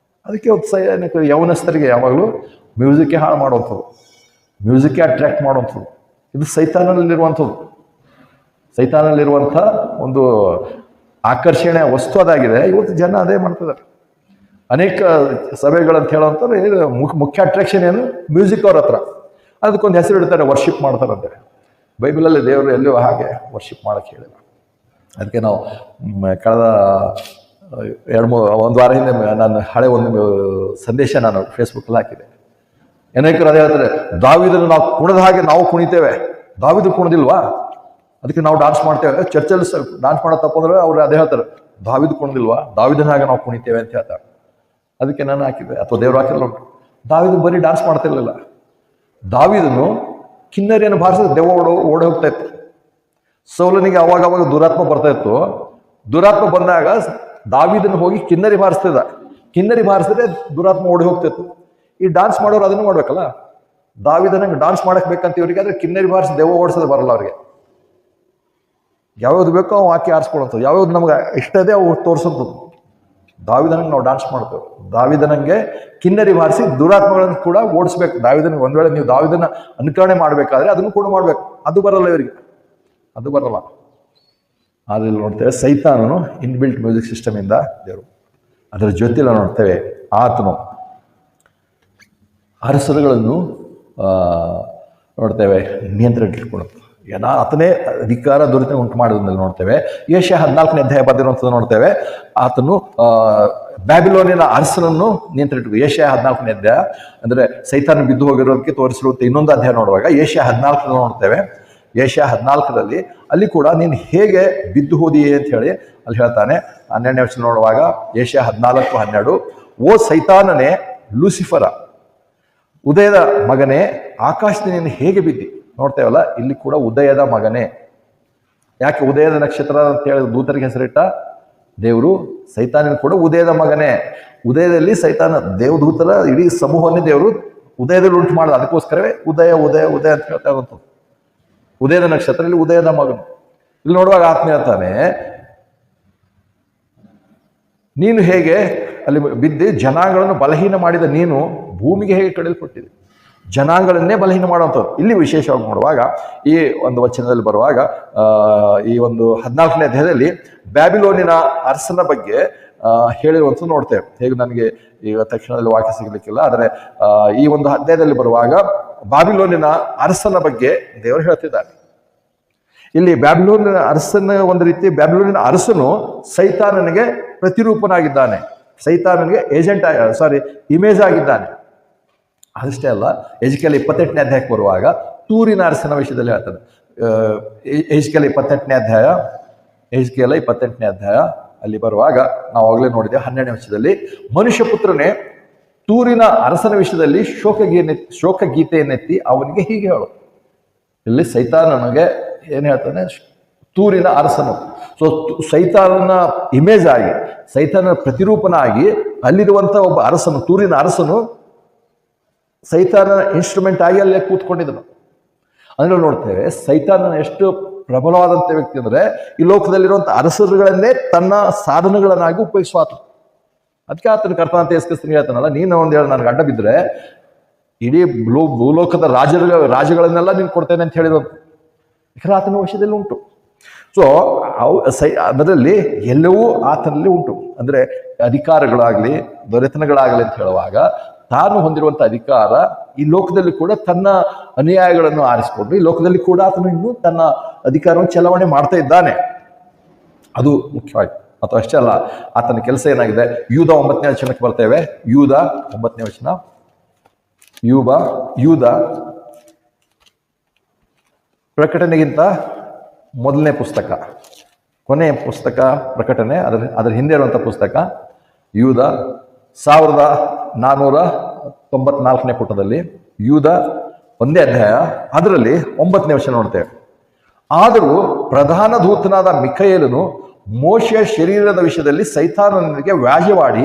ಅದಕ್ಕೆ ಒಂದು ಯೌವನಸ್ಥರಿಗೆ ಯಾವಾಗಲೂ ಮ್ಯೂಸಿಕ್ಕೇ ಹಾಳು ಮಾಡುವಂಥದ್ದು, ಮ್ಯೂಸಿಕ್ಕೇ ಅಟ್ರ್ಯಾಕ್ಟ್ ಮಾಡುವಂಥದ್ದು. ಇದು ಸೈತಾನಲ್ಲಿರುವಂಥದ್ದು. ಸೈತಾನಲ್ಲಿರುವಂಥ ಒಂದು ಆಕರ್ಷಣೆಯ ವಸ್ತು ಅದಾಗಿದೆ. ಇವತ್ತು ಜನ ಅದೇ ಮಾಡ್ತಿದ್ದಾರೆ. ಅನೇಕ ಸಭೆಗಳಂತ ಹೇಳೋಂಥದ್ದು ಮುಖ್ಯ ಅಟ್ರಾಕ್ಷನ್ ಏನು, ಮ್ಯೂಸಿಕ್ ಅವ್ರ ಹತ್ರ. ಅದಕ್ಕೊಂದು ಹೆಸರು ಇಡ್ತಾರೆ, ವರ್ಷಿಪ್ ಮಾಡ್ತಾರಂತೆ. ಬೈಬಲಲ್ಲಿ ದೇವರು ಎಲ್ಲೂ ಹಾಗೆ ವರ್ಷಿಪ್ ಮಾಡೋಕ್ಕೆ ಹೇಳಿಲ್ಲ. ಅದಕ್ಕೆ ನಾವು ಕಳೆದ ಒಂದು ವಾರ ಹಿಂದೆ ನಾನು ಹಳೆ ಒಂದು ಸಂದೇಶ ನಾನು ಫೇಸ್ಬುಕ್ಕಲ್ಲಿ ಹಾಕಿದೆ. ಅನೇಕರು ಅದೇ ಹೇಳ್ತಾರೆ, ದಾವಿದನ್ನು ನಾವು ಕುಣಿದ ಹಾಗೆ ನಾವು ಕುಣಿತೇವೆ. ದಾವಿದು ಕುಣಿದಿಲ್ವಾ, ಅದಕ್ಕೆ ನಾವು ಡಾನ್ಸ್ ಮಾಡ್ತೇವೆ. ಚರ್ಚಲ್ಲಿ ಡಾನ್ಸ್ ಮಾಡೋ ತಪ್ಪಂದ್ರೆ ಅವ್ರು ಅದೇ ಹೇಳ್ತಾರೆ, ದಾವಿದು ಕುಣಿದಿಲ್ವಾ, ದಾವಿದನ ಹಾಗೆ ನಾವು ಕುಣಿತೇವೆ ಅಂತ ಹೇಳ್ತಾರೆ. ಅದಕ್ಕೆ ನಾನು ಹಾಕಿದ್ದೆ, ಅಥವಾ ದೇವ್ರು ಹಾಕಿಲ್ಲ ಉಂಟು. ದಾವಿದು ಬರೀ ಡಾನ್ಸ್ ಮಾಡ್ತಿರ್ಲಿಲ್ಲ. ದಾವಿದನು ಕಿನ್ನರಿಯನ್ನು ಬಾರಿಸಿದ್ರೆ ದೆವ್ವ ಓಡಿ ಹೋಗ್ತಾ ಇತ್ತು. ಸೌಲನಿಗೆ ಅವಾಗ ದುರಾತ್ಮ ಬರ್ತಾ ಇತ್ತು. ದುರಾತ್ಮ ಬಂದಾಗ ದಾವಿದನ್ನು ಹೋಗಿ ಕಿನ್ನರಿ ಬಾರಿಸ್ತಿದ್ದ. ಕಿನ್ನರಿ ಬಾರಿಸಿದ್ರೆ ದುರಾತ್ಮ ಓಡಿ ಹೋಗ್ತಿತ್ತು. ಈ ಡಾನ್ಸ್ ಮಾಡೋರು ಅದನ್ನು ಮಾಡ್ಬೇಕಲ್ಲ. ದಾವಿದನಂಗೆ ಡಾನ್ಸ್ ಮಾಡಕ್ ಬೇಕಂತ ಇವರಿಗೆ, ಆದ್ರೆ ಕಿನ್ನರಿ ಬಾರಿಸಿ ದೆವ್ವ ಓಡಿಸೋದು ಬರಲ್ಲ ಅವ್ರಿಗೆ. ಯಾವ್ಯಾವ್ದು ಬೇಕೋ ಅವು ಹಾಕಿ ಆರಿಸ್ಕೊಳ್ಳೋಂಥದ್ದು, ಯಾವ್ಯಾವ್ದು ನಮ್ಗೆ ಇಷ್ಟ ಇದೆ ಅವು ತೋರಿಸೋಂಥದ್ದು. ದಾವಿದನಂಗೆ ನಾವು ಡಾನ್ಸ್ ಮಾಡ್ತೇವೆ. ದಾವಿದನಂಗೆ ಕಿನ್ನರಿ ಬಾರಿಸಿ ದುರಾತ್ಮಗಳನ್ನು ಕೂಡ ಓಡಿಸ್ಬೇಕು. ದಾವಿದನಿಗೆ ಒಂದ್ ವೇಳೆ ನೀವು ದಾವಿದನ ಅನುಕರಣೆ ಮಾಡಬೇಕಾದ್ರೆ ಅದನ್ನು ಕೂಡ ಮಾಡ್ಬೇಕು. ಅದು ಬರಲ್ಲ ಇವರಿಗೆ, ಅದು ಬರಲ್ಲ. ಆದರೆ ಇಲ್ಲಿ ನೋಡ್ತೇವೆ ಸೈತಾನನು ಇನ್ಬಿಲ್ಟ್ ಮ್ಯೂಸಿಕ್ ಸಿಸ್ಟಮ್ ಇಂದ ದೇವರು. ಅದರ ಜೊತೆಲ್ಲ ನೋಡ್ತೇವೆ ಆತನು ಅರಸರುಗಳನ್ನು ನೋಡ್ತೇವೆ ನಿಯಂತ್ರಣ ಇಟ್ಕೊಳ್ಳೋದು. ಆತನೇ ಅಧಿಕಾರ ದುರಿತ ಉಂಟು ಮಾಡೋದ್ರಲ್ಲಿ ನೋಡ್ತೇವೆ. ಯೆಶಾಯ 14ನೇ ಅಧ್ಯಾಯ ಬರೆದಿರುವಂಥದ್ದು ನೋಡ್ತೇವೆ. ಆತನು ಬ್ಯಾಬಿಲೋನಿನ ಅರಸನನ್ನು ನಿಯಂತ್ರಣ ಇಟ್ಟು. ಯೆಶಾಯ 14ನೇ ಅಧ್ಯಾಯ ಅಂದರೆ ಸೈತಾನ ಬಿದ್ದು ಹೋಗಿರೋದಕ್ಕೆ ತೋರಿಸಿರುವಂಥ ಇನ್ನೊಂದು ಅಧ್ಯಾಯ ನೋಡುವಾಗ ಯೆಶಾಯ 14 ನೋಡ್ತೇವೆ. ಯೆಶಾಯ 14ರಲ್ಲಿ ಅಲ್ಲಿ ಕೂಡ ನೀನು ಹೇಗೆ ಬಿದ್ದು ಹೋದಿಯೇ ಅಂತ ಹೇಳಿ ಅಲ್ಲಿ ಹೇಳ್ತಾನೆ. 12ನೇ ವಚನ ನೋಡುವಾಗ ಯೆಶಾಯ 14:12, ಓ ಸೈತಾನನೇ, ಲೂಸಿಫರ, ಉದಯದ ಮಗನೇ, ಆಕಾಶದಿಂದ ನೀನು ಹೇಗೆ ಬಿದ್ದಿ. ನೋಡ್ತೇವಲ್ಲ, ಇಲ್ಲಿ ಕೂಡ ಉದಯದ ಮಗನೇ. ಯಾಕೆ ಉದಯದ ನಕ್ಷತ್ರ ಅಂತ ಹೇಳಿ ದೂತರಿಗೆ ಹೆಸರಿಟ್ಟ? ದೇವರು ಸೈತಾನನ ಕೂಡ ಉದಯದ ಮಗನೇ. ಉದಯದಲ್ಲಿ ಸೈತಾನ ದೇವದೂತರ ಇಡೀ ಸಮೂಹವನ್ನೇ ದೇವರು ಉದಯದಲ್ಲಿ ಉಂಟು ಮಾಡಿದ. ಅದಕ್ಕೋಸ್ಕರವೇ ಉದಯ ಉದಯ ಉದಯ ಅಂತ ಹೇಳ್ತಾ ಇರುವಂಥದ್ದು. ಉದಯದ ನಕ್ಷತ್ರ, ಇಲ್ಲಿ ಉದಯದ ಮಗನು. ಇಲ್ಲಿ ನೋಡುವಾಗ ಆತ್ಮ ಹೇಳ್ತಾನೆ, ನೀನು ಹೇಗೆ ಅಲ್ಲಿ ಬಿದ್ದು ಜನಾಂಗಗಳನ್ನು ಬಲಹೀನ ಮಾಡಿದ ನೀನು ಭೂಮಿಗೆ ಹೇಗೆ ಕಡಿಯಲ್ಪಟ್ಟಿದೆ. ಜನಾಂಗಗಳನ್ನೇ ಬಲಹೀನ ಮಾಡುವಂಥದ್ದು. ಇಲ್ಲಿ ವಿಶೇಷವಾಗಿ ನೋಡುವಾಗ ಈ ಒಂದು ವಚನದಲ್ಲಿ ಬರುವಾಗ ಈ ಒಂದು 14ನೇ ಅಧ್ಯಾಯದಲ್ಲಿ ಬ್ಯಾಬಿಲೋನಿನ ಅರಸನ ಬಗ್ಗೆ ಹೇಳಿರುವಂಥದ್ದು ನೋಡ್ತೇವೆ. ಹೇಗೆ ನನಗೆ ಈಗ ತಕ್ಷಣದಲ್ಲಿ ವಾಕ್ಯ ಸಿಗಲಿಕ್ಕಿಲ್ಲ, ಆದರೆ ಈ ಒಂದು ಅಧ್ಯಾಯದಲ್ಲಿ ಬರುವಾಗ ಬಾಬಿಲೋನಿನ ಅರಸನ ಬಗ್ಗೆ ದೇವರು ಹೇಳ್ತಿದ್ದಾರೆ. ಇಲ್ಲಿ ಬ್ಯಾಬಿಲೋನಿನ ಅರಸನ ಒಂದು ರೀತಿ ಬ್ಯಾಬಿಲೋನಿನ ಅರಸನು ಸೈತಾನನಿಗೆ ಪ್ರತಿರೂಪನಾಗಿದ್ದಾನೆ, ಸೈತಾನನಿಗೆ ಇಮೇಜ್ ಆಗಿದ್ದಾನೆ. ಅಷ್ಟೇ ಅಲ್ಲ, ಎಜ್ಕೇಲ್ 28ನೇ ಅಧ್ಯಾಯಕ್ಕೆ ಬರುವಾಗ ತೂರಿನ ಅರಸನ ವಿಷಯದಲ್ಲಿ ಹೇಳ್ತಾನೆ. ಎಜ್ಕೇಲ್ 28ನೇ ಅಧ್ಯಾಯ ಅಲ್ಲಿ ಬರುವಾಗ ನಾವು ಆಗಲೇ ನೋಡಿದ್ದೇವೆ 12ನೇ ವಚನದಲ್ಲಿ, ಮನುಷ್ಯ ಪುತ್ರನೇ ತೂರಿನ ಅರಸನ ವಿಷಯದಲ್ಲಿ ಶೋಕಗೀತೆಯನ್ನೆತ್ತಿ ಅವನಿಗೆ ಹೀಗೆ ಹೇಳು. ಇಲ್ಲಿ ಸೈತಾನನಿಗೆ ಏನು ಹೇಳ್ತಾನೆ, ತೂರಿನ ಅರಸನು. ಸೊ ಸೈತಾನನ ಇಮೇಜ್ ಆಗಿ, ಸೈತಾನನ ಪ್ರತಿರೂಪನ ಆಗಿ ಅಲ್ಲಿರುವಂಥ ಒಬ್ಬ ಅರಸನು, ತೂರಿನ ಅರಸನು ಸೈತಾನನ ಇನ್ಸ್ಟ್ರೂಮೆಂಟ್ ಆಗಿ ಅಲ್ಲೇ ಕೂತ್ಕೊಂಡಿದ್ದನು. ಅಂದ್ರೆ ನೋಡ್ತೇವೆ ಸೈತಾನನ ಎಷ್ಟು ಪ್ರಬಲವಾದಂಥ ವ್ಯಕ್ತಿ ಅಂದರೆ ಈ ಲೋಕದಲ್ಲಿರುವಂಥ ಅರಸರುಗಳನ್ನೇ ತನ್ನ ಸಾಧನಗಳನ್ನಾಗಿ ಉಪಯೋಗಿಸುವಾತ. ಅದಕ್ಕೆ ಆತನ ಕರ್ತನಾದ ಯೇಸು ಕ್ರಿಸ್ತನಿಗೆ ಹೇಳ್ತಾನಲ್ಲ, ನೀನು ಒಂದು ಹೇಳಿ ನನಗೆ ಅಡ್ಡ ಬಿದ್ದರೆ ಇಡೀ ಭೂಲೋಕದ ರಾಜ್ಯಗಳನ್ನೆಲ್ಲ ನೀನು ಕೊಡ್ತೇನೆ ಅಂತ ಹೇಳಿದಂತ. ಯಾಕಂದ್ರೆ ಆತನ ವಶದಲ್ಲಿ ಉಂಟು. ಸೊ ಅದರಲ್ಲಿ ಎಲ್ಲವೂ ಆತನಲ್ಲಿ ಉಂಟು. ಅಂದರೆ ಅಧಿಕಾರಗಳಾಗಲಿ ದೊರೆತನಗಳಾಗಲಿ ಅಂತ ಹೇಳುವಾಗ ತಾನು ಹೊಂದಿರುವಂಥ ಅಧಿಕಾರ ಈ ಲೋಕದಲ್ಲಿ ಕೂಡ ತನ್ನ ಅನುಯಾಯಿಗಳನ್ನು ಆರಿಸಿಕೊಂಡು ಈ ಲೋಕದಲ್ಲಿ ಕೂಡ ಆತನು ಇನ್ನೂ ತನ್ನ ಅಧಿಕಾರವನ್ನು ಚಲಾವಣೆ ಮಾಡ್ತಾ ಇದ್ದಾನೆ. ಅದು ಮುಖ್ಯವಾಗಿ. ಅಥವಾ ಅಷ್ಟೇ ಅಲ್ಲ, ಆತನ ಕೆಲಸ ಏನಾಗಿದೆ. ಯೂದ 9ನೇ ವಚನಕ್ಕೆ ಬರ್ತೇವೆ. ಯೂದ 9ನೇ ವಚನ. ಯೂದ ಪ್ರಕಟಣೆಗಿಂತ ಮೊದಲನೇ ಪುಸ್ತಕ, ಕೊನೆಯ ಪುಸ್ತಕ ಪ್ರಕಟಣೆ, ಅದರ ಹಿಂದೆ ಇರುವಂಥ ಪುಸ್ತಕ ಯೂದ 1494ನೇ ಪುಟದಲ್ಲಿ ಯೂದ 1ನೇ ಅಧ್ಯಾಯ ಅದರಲ್ಲಿ 9ನೇ ವಚನ ನೋಡ್ತೇವೆ. ಆದರೂ ಪ್ರಧಾನ ದೂತನಾದ ಮಿಖಾಯೇಲನು ಮೋಶೆಯ ಶರೀರದ ವಿಷಯದಲ್ಲಿ ಸೈತಾನನಿಗೆ ವ್ಯಾಜ್ಯವಾಡಿ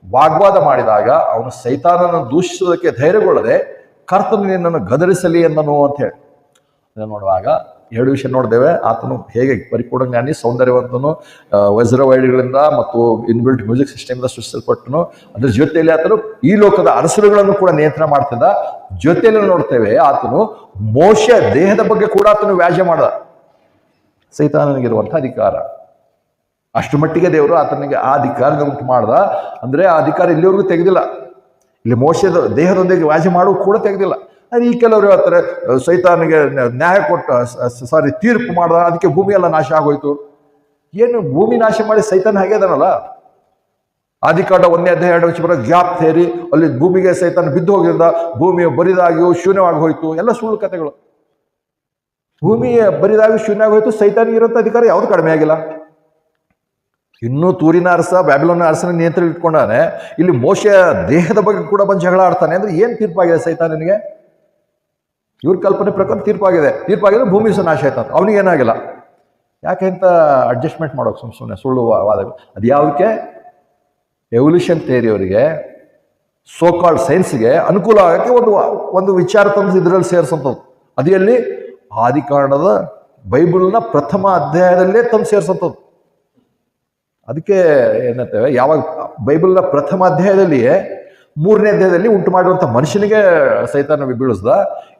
ವಾಗ್ವಾದ ಮಾಡಿದಾಗ ಅವನು ಸೈತಾನನ ದೂಷಿಸುವುದಕ್ಕೆ ಧೈರ್ಯಗೊಳ್ಳದೆ ಕರ್ತನು ನಿನ್ನನ್ನು ಗದರಿಸಲಿ ಎಂದನು ಅಂತ ಹೇಳಿ ನೋಡುವಾಗ 2 ವಿಷಯ ನೋಡಿದ್ದೇವೆ. ಆತನು ಹೇಗೆ ಪರಿಪೂರ್ಣ ಜ್ಞಾನಿ, ಸೌಂದರ್ಯವಂತನು, ವಜ್ರವೈಡ್ಯಗಳಿಂದ ಮತ್ತು ಇನ್ಬಿಲ್ಟ್ ಮ್ಯೂಸಿಕ್ ಸಿಸ್ಟಮ್ದ ಸೃಷ್ಟಿಸಲ್ಪಟ್ಟನು. ಅದ್ರ ಜೊತೆಯಲ್ಲಿ ಆತನು ಈ ಲೋಕದ ಅರಸರುಗಳನ್ನು ಕೂಡ ನಿಯಂತ್ರಣ ಮಾಡ್ತಿದ್ದ. ಜೊತೆಯಲ್ಲಿ ನೋಡ್ತೇವೆ ಆತನು ಮೋಶೆ ದೇಹದ ಬಗ್ಗೆ ಕೂಡ ಆತನು ವ್ಯಾಜ್ಯ ಮಾಡಿದ. ಸೈತಾನನಿಗಿರುವಂಥ ಅಧಿಕಾರ ಅಷ್ಟು ಮಟ್ಟಿಗೆ ದೇವರು ಆತನಿಗೆ ಆ ಅಧಿಕಾರದ ಉಂಟು ಮಾಡ್ದ. ಅಂದರೆ ಆ ಅಧಿಕಾರ ಇಲ್ಲಿವರೆಗೂ ತೆಗೆದಿಲ್ಲ. ಇಲ್ಲಿ ಮೋಶದ ದೇಹದೊಂದಿಗೆ ವ್ಯಾಜ್ಯ ಮಾಡುವ ಕೂಡ ತೆಗೆದಿಲ್ಲ. ಅದು ಈ ಕೆಲವರು ಹೇಳ್ತಾರೆ ಸೈತಾನಿಗೆ ನ್ಯಾಯ ತೀರ್ಪು ಮಾಡ್ದ, ಅದಕ್ಕೆ ಭೂಮಿ ಎಲ್ಲ ನಾಶ ಆಗೋಯ್ತು. ಏನು ಭೂಮಿ ನಾಶ ಮಾಡಿ ಸೈತಾನ ಹಾಗೆ ಅದನಲ್ಲ. ಆದಿಕಾಂಡ 1ನೇ ಅಧ್ಯಾಯ 2 ವಚನ ಗ್ಯಾಪ್ ಥೇರಿ, ಅಲ್ಲಿ ಭೂಮಿಗೆ ಸೈತಾನ ಬಿದ್ದು ಹೋಗಿದ್ದ, ಭೂಮಿಯ ಬರಿದಾಗಿಯೂ ಶೂನ್ಯವಾಗಿ ಹೋಯ್ತು. ಎಲ್ಲ ಸುಳ್ಳು ಕಥೆಗಳು. ಭೂಮಿಯ ಬರಿದಾಗಿ ಶೂನ್ಯವಾಗಿ ಹೋಯ್ತು. ಸೈತಾನಿಗೆ ಇರೋಂಥ ಅಧಿಕಾರ ಯಾವುದು ಕಡಿಮೆ ಆಗಿಲ್ಲ. ಇನ್ನೂ ತೂರಿನ ಅರಸ ಬ್ಯಾಬಿಲೋನ್ ಅರಸನ ನಿಯಂತ್ರಣ ಇಟ್ಕೊಂಡಾನೆ. ಇಲ್ಲಿ ಮೋಶೆಯ ದೇಹದ ಬಗ್ಗೆ ಕೂಡ ಬಂದು ಜಗಳ ಆಡ್ತಾನೆ. ಅಂದ್ರೆ ಏನು ತೀರ್ಪಾಗಿದೆ ಸೈತಾನನಿಗೆ? ಇವ್ರ ಕಲ್ಪನೆ ಪ್ರಕಾರ ತೀರ್ಪಾಗಿದೆ ಭೂಮಿ ಸಹ ನಾಶ ಆಯ್ತಂತ. ಅವನಿಗೆ ಏನಾಗಿಲ್ಲ. ಯಾಕೆ ಅಂತ ಅಡ್ಜಸ್ಟ್ಮೆಂಟ್ ಮಾಡೋಕೆ ಸುಮ್ಮನೆ ಸುಳ್ಳು ವಾದಗಳು. ಅದು ಯಾವುದಕ್ಕೆ? ಎವಲ್ಯೂಷನ್ ಥಿಯರಿಯವರಿಗೆ, ಸೋಕಾಲ್ಡ್ ಸೈನ್ಸ್ಗೆ ಅನುಕೂಲ ಆಗೋಕ್ಕೆ ಒಂದು ವಿಚಾರ ತಂದು ಇದರಲ್ಲಿ ಸೇರಿಸೋಂಥದ್ದು. ಅದು ಎಲ್ಲಿ? ಆದಿಕಾಂಡದ ಬೈಬಲ್ನ ಪ್ರಥಮ ಅಧ್ಯಾಯದಲ್ಲೇ ತಂದು ಸೇರಿಸೋಂಥದ್ದು. ಅದಕ್ಕೆ ಏನಂತೇವೆ, ಯಾವಾಗ ಬೈಬಲ್ನ ಪ್ರಥಮ ಅಧ್ಯಾಯದಲ್ಲಿಯೇ 3ನೇ ಅಧ್ಯಾಯದಲ್ಲಿ ಉಂಟು ಮಾಡಿರುವಂಥ ಮನುಷ್ಯನಿಗೆ ಸೈತಾನ ಬೀಳಿಸ್ದ.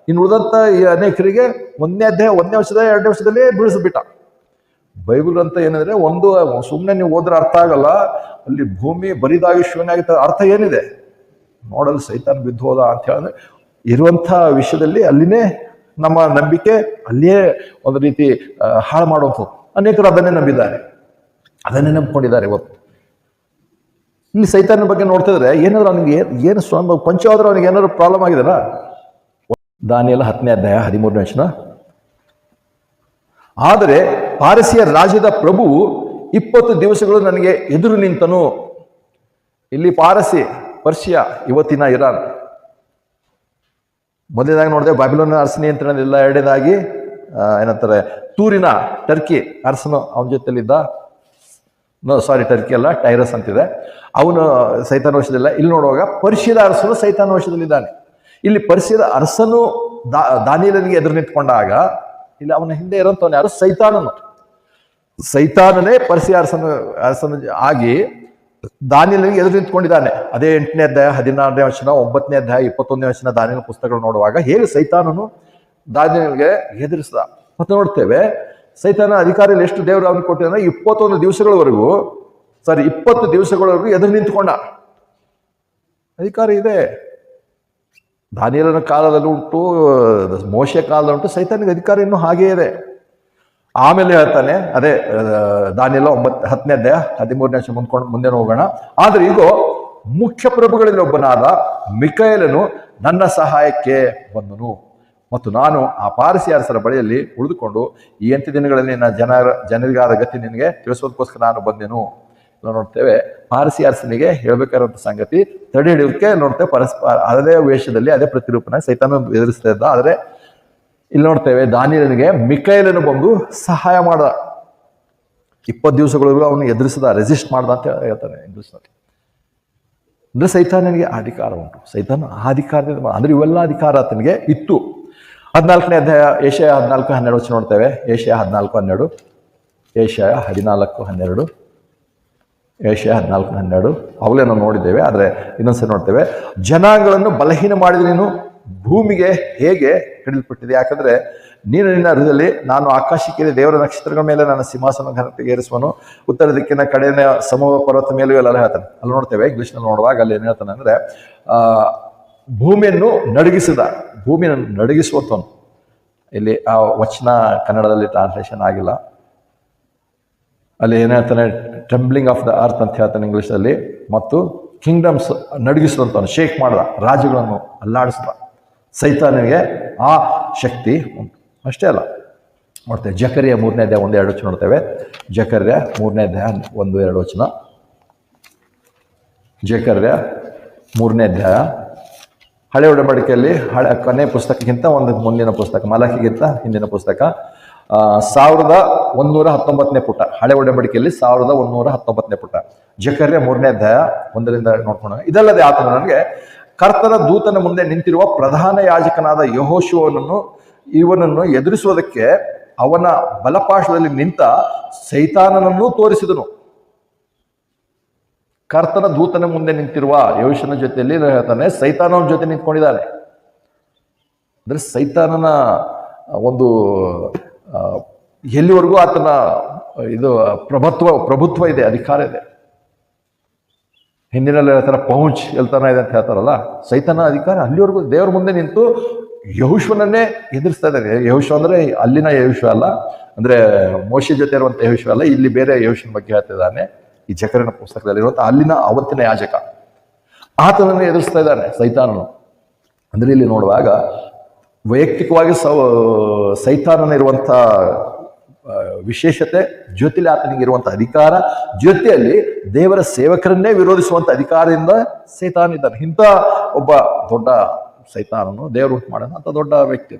ಇನ್ನು ಉಳಿದಂಥ ಈ ಅನೇಕರಿಗೆ 1ನೇ ಅಧ್ಯಾಯ 1ನೇ ವರ್ಷದ 2ನೇ ವರ್ಷದಲ್ಲೇ ಬೀಳಿಸ್ಬಿಟ್ಟ. ಬೈಬಲ್ ಅಂತ ಏನಂದ್ರೆ ಒಂದು ಸುಮ್ಮನೆ ನೀವು ಓದ್ರೆ ಅರ್ಥ ಆಗಲ್ಲ. ಅಲ್ಲಿ ಭೂಮಿ ಬರಿದಾಗಿ ಶೂನ್ಯ ಆಗಿತ್ತ ಅರ್ಥ ಏನಿದೆ ನೋಡಲು ಸೈತಾನ ಬಿದ್ದು ಹೋದ ಅಂತ ಹೇಳಿದ್ರೆ ಇರುವಂಥ ವಿಷಯದಲ್ಲಿ ಅಲ್ಲಿನೇ ನಮ್ಮ ನಂಬಿಕೆ ಅಲ್ಲಿಯೇ ಒಂದು ರೀತಿ ಹಾಳು ಮಾಡುವಂಥದ್ದು. ಅನೇಕರು ಅದನ್ನೇ ನಂಬಿದ್ದಾರೆ, ಅದನ್ನೇ ನಂಬ್ಕೊಂಡಿದ್ದಾರೆ. ಇವತ್ತು ಇಲ್ಲಿ ಸೈತಾನ ಬಗ್ಗೆ ನೋಡ್ತಿದ್ರೆ ಏನಾದ್ರು ಅವನಿಗೆ ಏನು ಕೊಂಚ ಆದ್ರೂ ಅವನಿಗೆ ಏನಾದ್ರು ಪ್ರಾಬ್ಲಮ್ ಆಗಿದೆನಾ? ದಾನಿಯೇಲ 10ನೇ ಅಧ್ಯಾಯ 13ನೇ ವಚನ. ಆದರೆ ಪಾರಸಿಯ ರಾಜ್ಯದ ಪ್ರಭುವು 20 ದಿವಸಗಳು ನನಗೆ ಎದುರು ನಿಂತನು. ಇಲ್ಲಿ ಪರ್ಷಿಯಾ, ಇವತ್ತಿನ ಇರಾನ್. ಮೊದಲನೇದಾಗಿ ನೋಡಿದೆ ಬ್ಯಾಬಿಲೋನ್ ಅರಸ ನಿಯಂತ್ರಣದಿಲ್ಲ. ಎರಡನೇದಾಗಿ ಏನಂತಾರೆ, ಟರ್ಕಿ ಅರಸನು ಅವನ ಜೊತೆಲಿದ್ದ. ಟರ್ಕಿ ಅಲ್ಲ, ಟೈರಸ್ ಅಂತಿದೆ. ಅವನು ಸೈತಾನ ವಶದಲ್ಲ. ಇಲ್ಲಿ ನೋಡುವಾಗ ಪರ್ಷಿಯದ ಅರಸನು ಸೈತಾನ ವಶದಲ್ಲಿದ್ದಾನೆ. ಇಲ್ಲಿ ಪರ್ಷಿಯದ ಅರಸನು ದಾನಿಯೇಲನಿಗೆ ಎದುರು ನಿಂತ್ಕೊಂಡಾಗ ಇಲ್ಲಿ ಅವನ ಹಿಂದೆ ಇರೋಂಥವನು ಯಾರು? ಸೈತಾನನೇ ಪರ್ಷಿಯ ಅರಸನ ಆಗಿ ದಾನಿಯೇಲನಿಗೆ ಎದುರು ನಿಂತ್ಕೊಂಡಿದ್ದಾನೆ. ಅದೇ 8ನೇ ಅಧ್ಯಾಯ 16ನೇ ವಚನ, 9ನೇ ಅಧ್ಯಾಯ 21ನೇ ವಚನ ದಾನಿಯೇಲನ ಪುಸ್ತಕಗಳು ನೋಡುವಾಗ ಹೇಗೆ ಸೈತಾನನು ದಾನಿಯೇಲನಿಗೆ ಎದುರಿಸಿದ ಮತ್ತೆ ನೋಡ್ತೇವೆ. ಸೈತಾನ ಅಧಿಕಾರಿಯಲ್ಲಿ ಎಷ್ಟು ದೇವರು ಅವನಿಗೆ ಕೊಟ್ಟಿದ್ದಾನೆ? 20 ದಿವಸಗಳವರೆಗೂ ಎದುರು ನಿಂತ್ಕೊಂಡ ಅಧಿಕಾರ ಇದೆ. ದಾನಿಯೇಲನ ಕಾಲದಲ್ಲಿ ಉಂಟು, ಮೋಶೆ ಕಾಲದಲ್ಲಿ ಉಂಟು, ಸೈತಾನಿಗೆ ಅಧಿಕಾರ ಇನ್ನೂ ಹಾಗೇ ಇದೆ. ಆಮೇಲೆ ಹೇಳ್ತಾನೆ, ಅದೇ ದಾನಿಯೇಲ 10ನೇ ಅಧ್ಯಾಯ 13ನೇ ವಚನ ಮುಂದೆ ಹೋಗೋಣ. ಆದ್ರೆ ಈಗ ಮುಖ್ಯ ಪ್ರಭುಗಳಲ್ಲಿ ಒಬ್ಬನಾದ ಮಿಕಾಯೇಲನು ನನ್ನ ಸಹಾಯಕ್ಕೆ ಬಂದನು ಮತ್ತು ನಾನು ಆ ಪಾರಸಿಯ ಅರಸರ ಬಳಿಯಲ್ಲಿ ಉಳಿದುಕೊಂಡು ಈ 8 ದಿನಗಳಲ್ಲಿ ಜನರಿಗಾದ ಗತಿ ನಿನಗೆ ತಿಳಿಸೋದಕ್ಕೋಸ್ಕರ ನಾನು ಬಂದೆನು. ನಾವು ನೋಡ್ತೇವೆ ಪಾರಸಿ ಅರಸನಿಗೆ ಹೇಳ್ಬೇಕಾದಂಥ ಸಂಗತಿ ತಡೆ ಹಿಡಿಯೋದಕ್ಕೆ ನೋಡ್ತೇವೆ. ಪರಸ್ಪರ ಅದೇ ವೇಷದಲ್ಲಿ ಅದೇ ಪ್ರತಿರೂಪನ ಸೈತಾನ ಎದುರಿಸ್ತಾ ಇದ್ದ. ಆದರೆ ಇಲ್ಲಿ ನೋಡ್ತೇವೆ ದಾನಿಯೇಲನಿಗೆ ಮಿಕಾಯೇಲನು ಬಂದು ಸಹಾಯ ಮಾಡ. 20 ದಿವಸಗಳವರೆಗೂ ಅವನು ಎದುರಿಸಿದ, ರೆಸಿಸ್ಟ್ ಮಾಡ್ದ ಅಂತ ಹೇಳ್ತಾನೆ ಇಂಗ್ಲಿಷ್ನಲ್ಲಿ. ಅಂದ್ರೆ ಸೈತಾನನಿಗೆ ಅಧಿಕಾರ ಉಂಟು. ಸೈತಾನ ಆ ಅಧಿಕಾರದಿಂದ ಅಂದ್ರೆ ಇವೆಲ್ಲ ಅಧಿಕಾರ ಆತನಿಗೆ ಇತ್ತು. 14ನೇ ಅಧ್ಯಾಯ ಏಷಯ 14:12 ವಚನ ನೋಡ್ತೇವೆ. ಏಷಯ 14:12, ಏಷಯ 14:12, ಏಷಯ 14:12 ಅವುಗಳೇ ನಾವು ನೋಡಿದ್ದೇವೆ. ಆದರೆ ಇನ್ನೊಂದ್ಸರಿ ನೋಡ್ತೇವೆ, ಜನಾಂಗಗಳನ್ನು ಬಲಹೀನ ಮಾಡಿದ ನೀನು ಭೂಮಿಗೆ ಹೇಗೆ ಕಡಿಲ್ಪಟ್ಟಿದೆ? ಯಾಕಂದ್ರೆ ನೀನು ನಿನ್ನ ಹೃದಯದಲ್ಲಿ ನಾನು ಆಕಾಶಕ್ಕೆ ದೇವರ ನಕ್ಷತ್ರಗಳ ಮೇಲೆ ನನ್ನ ಸಿಂಹಾಸನ ಘನತೆಗೆ ಏರಿಸುವನು, ಉತ್ತರ ದಿಕ್ಕಿನ ಕಡೆಯ ಸಮೂಹ ಪರ್ವತ ಮೇಲೂ ಎಲ್ಲ ಹೇಳ್ತಾನೆ. ಅಲ್ಲಿ ನೋಡ್ತೇವೆ ಇಂಗ್ಲಿಷ್ನಲ್ಲಿ ನೋಡುವಾಗ ಅಲ್ಲಿ ಏನು ಹೇಳ್ತಾನೆ ಅಂದ್ರೆ ಭೂಮಿಯನ್ನು ನಡಗಿಸುವಂಥವನು. ಇಲ್ಲಿ ಆ ವಚನ ಕನ್ನಡದಲ್ಲಿ ಟ್ರಾನ್ಸ್ಲೇಷನ್ ಆಗಿಲ್ಲ. ಅಲ್ಲಿ ಏನು ಹೇಳ್ತಾನೆ, ಟ್ರೆಂಬ್ಲಿಂಗ್ ಆಫ್ ದ ಅರ್ತ್ ಅಂತ ಹೇಳ್ತಾನೆ ಇಂಗ್ಲೀಷಲ್ಲಿ. ಮತ್ತು ಕಿಂಗ್ಡಮ್ಸ್ ನಡಗಿಸುವಂಥವನು, ಶೇಕ್ ಮಾಡ್ದ, ರಾಜ್ಯಗಳನ್ನು ಅಲ್ಲಾಡಿಸ್ದ. ಸೈತಾನಿಗೆ ಆ ಶಕ್ತಿ ಉಂಟು. ಅಷ್ಟೇ ಅಲ್ಲ, ನೋಡ್ತೇವೆ ಜಕರ್ಯ 3ನೇ ಅಧ್ಯಾಯ 1-2 ವಚನ ನೋಡ್ತೇವೆ. ಜಕರ್ಯ 3ನೇ ಅಧ್ಯಾಯ 1-2 ವಚನ. ಜಕರ್ಯ 3ನೇ ಅಧ್ಯಾಯ ಹಳೆ ಒಡಂಬಡಿಕೆಯಲ್ಲಿ ಕೊನೆ ಪುಸ್ತಕಕ್ಕಿಂತ ಒಂದು ಮುಂದಿನ ಪುಸ್ತಕ, ಮಲಕಿಗಿಂತ ಹಿಂದಿನ ಪುಸ್ತಕ. 1119ನೇ ಪುಟ, ಹಳೆ ಒಡಂಬಡಿಕೆಯಲ್ಲಿ 1119ನೇ ಪುಟ. ಜಕರ್ಯ 3ನೇ ಅಧ್ಯಾಯ 1ರಿಂದ ನೋಡ್ಕೊಂಡು, ಇದಲ್ಲದೆ ಆತನು ನನಗೆ ಕರ್ತನ ದೂತನ ಮುಂದೆ ನಿಂತಿರುವ ಪ್ರಧಾನ ಯಾಜಕನಾದ ಇವನನ್ನು ಎದುರಿಸುವುದಕ್ಕೆ ಅವನ ಬಲಪಾರ್ಶ್ವದಲ್ಲಿ ನಿಂತ ಸೈತಾನನನ್ನು ತೋರಿಸಿದನು. ಕರ್ತನ ದೂತನ ಮುಂದೆ ನಿಂತಿರುವ ಯೆಹೋಶುವನ ಜೊತೆಯಲ್ಲಿ ಹೇಳ್ತಾನೆ, ಸೈತಾನನ ಜೊತೆ ನಿಂತ್ಕೊಂಡಿದ್ದಾನೆ. ಅಂದ್ರೆ ಸೈತಾನನ ಒಂದು ಎಲ್ಲಿವರೆಗೂ ಆತನ ಇದು ಪ್ರಭುತ್ವ ಇದೆ, ಅಧಿಕಾರ ಇದೆ. ಹಿಂದಿನಲ್ಲಿ ಹೇಳ್ತಾರ ಪೌಂಚ್ ಎಲ್ತಾನ ಇದೆ ಅಂತ ಹೇಳ್ತಾರಲ್ಲ, ಸೈತಾನ ಅಧಿಕಾರ ಅಲ್ಲಿವರೆಗೂ ದೇವರ ಮುಂದೆ ನಿಂತು ಯೆಹೋಶುವನನ್ನೇ ಎದುರಿಸ್ತಾ ಇದ್ದಾರೆ. ಯೆಹೋಶುವ ಅಂದ್ರೆ ಅಲ್ಲಿನ ಯೆಹೋಶುವ ಅಲ್ಲ, ಅಂದ್ರೆ ಮೋಶೆ ಜೊತೆ ಇರುವಂತ ಯೆಹೋಶುವ ಅಲ್ಲ, ಇಲ್ಲಿ ಬೇರೆ ಯೆಹೋಶುವನ ಬಗ್ಗೆ ಹೇಳ್ತಿದ್ದಾನೆ. ಈ ಜಕರ್ಯನ ಪುಸ್ತಕದಲ್ಲಿ ಇರುವಂತ ಅಲ್ಲಿನ ಅವತ್ತಿನ ಯಾಜಕ ಆತನನ್ನು ಎದುರಿಸ್ತಾ ಇದ್ದಾನೆ ಸೈತಾನನು. ಅಂದ್ರೆ ಇಲ್ಲಿ ನೋಡುವಾಗ ವೈಯಕ್ತಿಕವಾಗಿ ಸೈತಾನನ ಇರುವಂತ ವಿಶೇಷತೆ ಜೊತೆಲಿ ಆತನಿಗೆ ಇರುವಂತ ಅಧಿಕಾರ, ಜೊತೆಯಲ್ಲಿ ದೇವರ ಸೇವಕರನ್ನೇ ವಿರೋಧಿಸುವಂತ ಅಧಿಕಾರದಿಂದ ಸೈತಾನ ಇದ್ದಾನೆ. ಇಂಥ ಒಬ್ಬ ದೊಡ್ಡ ಸೈತಾನನು ದೇವರು ಉಂಟು ಮಾಡೋಣ ಅಂತ ದೊಡ್ಡ ವ್ಯಕ್ತಿ.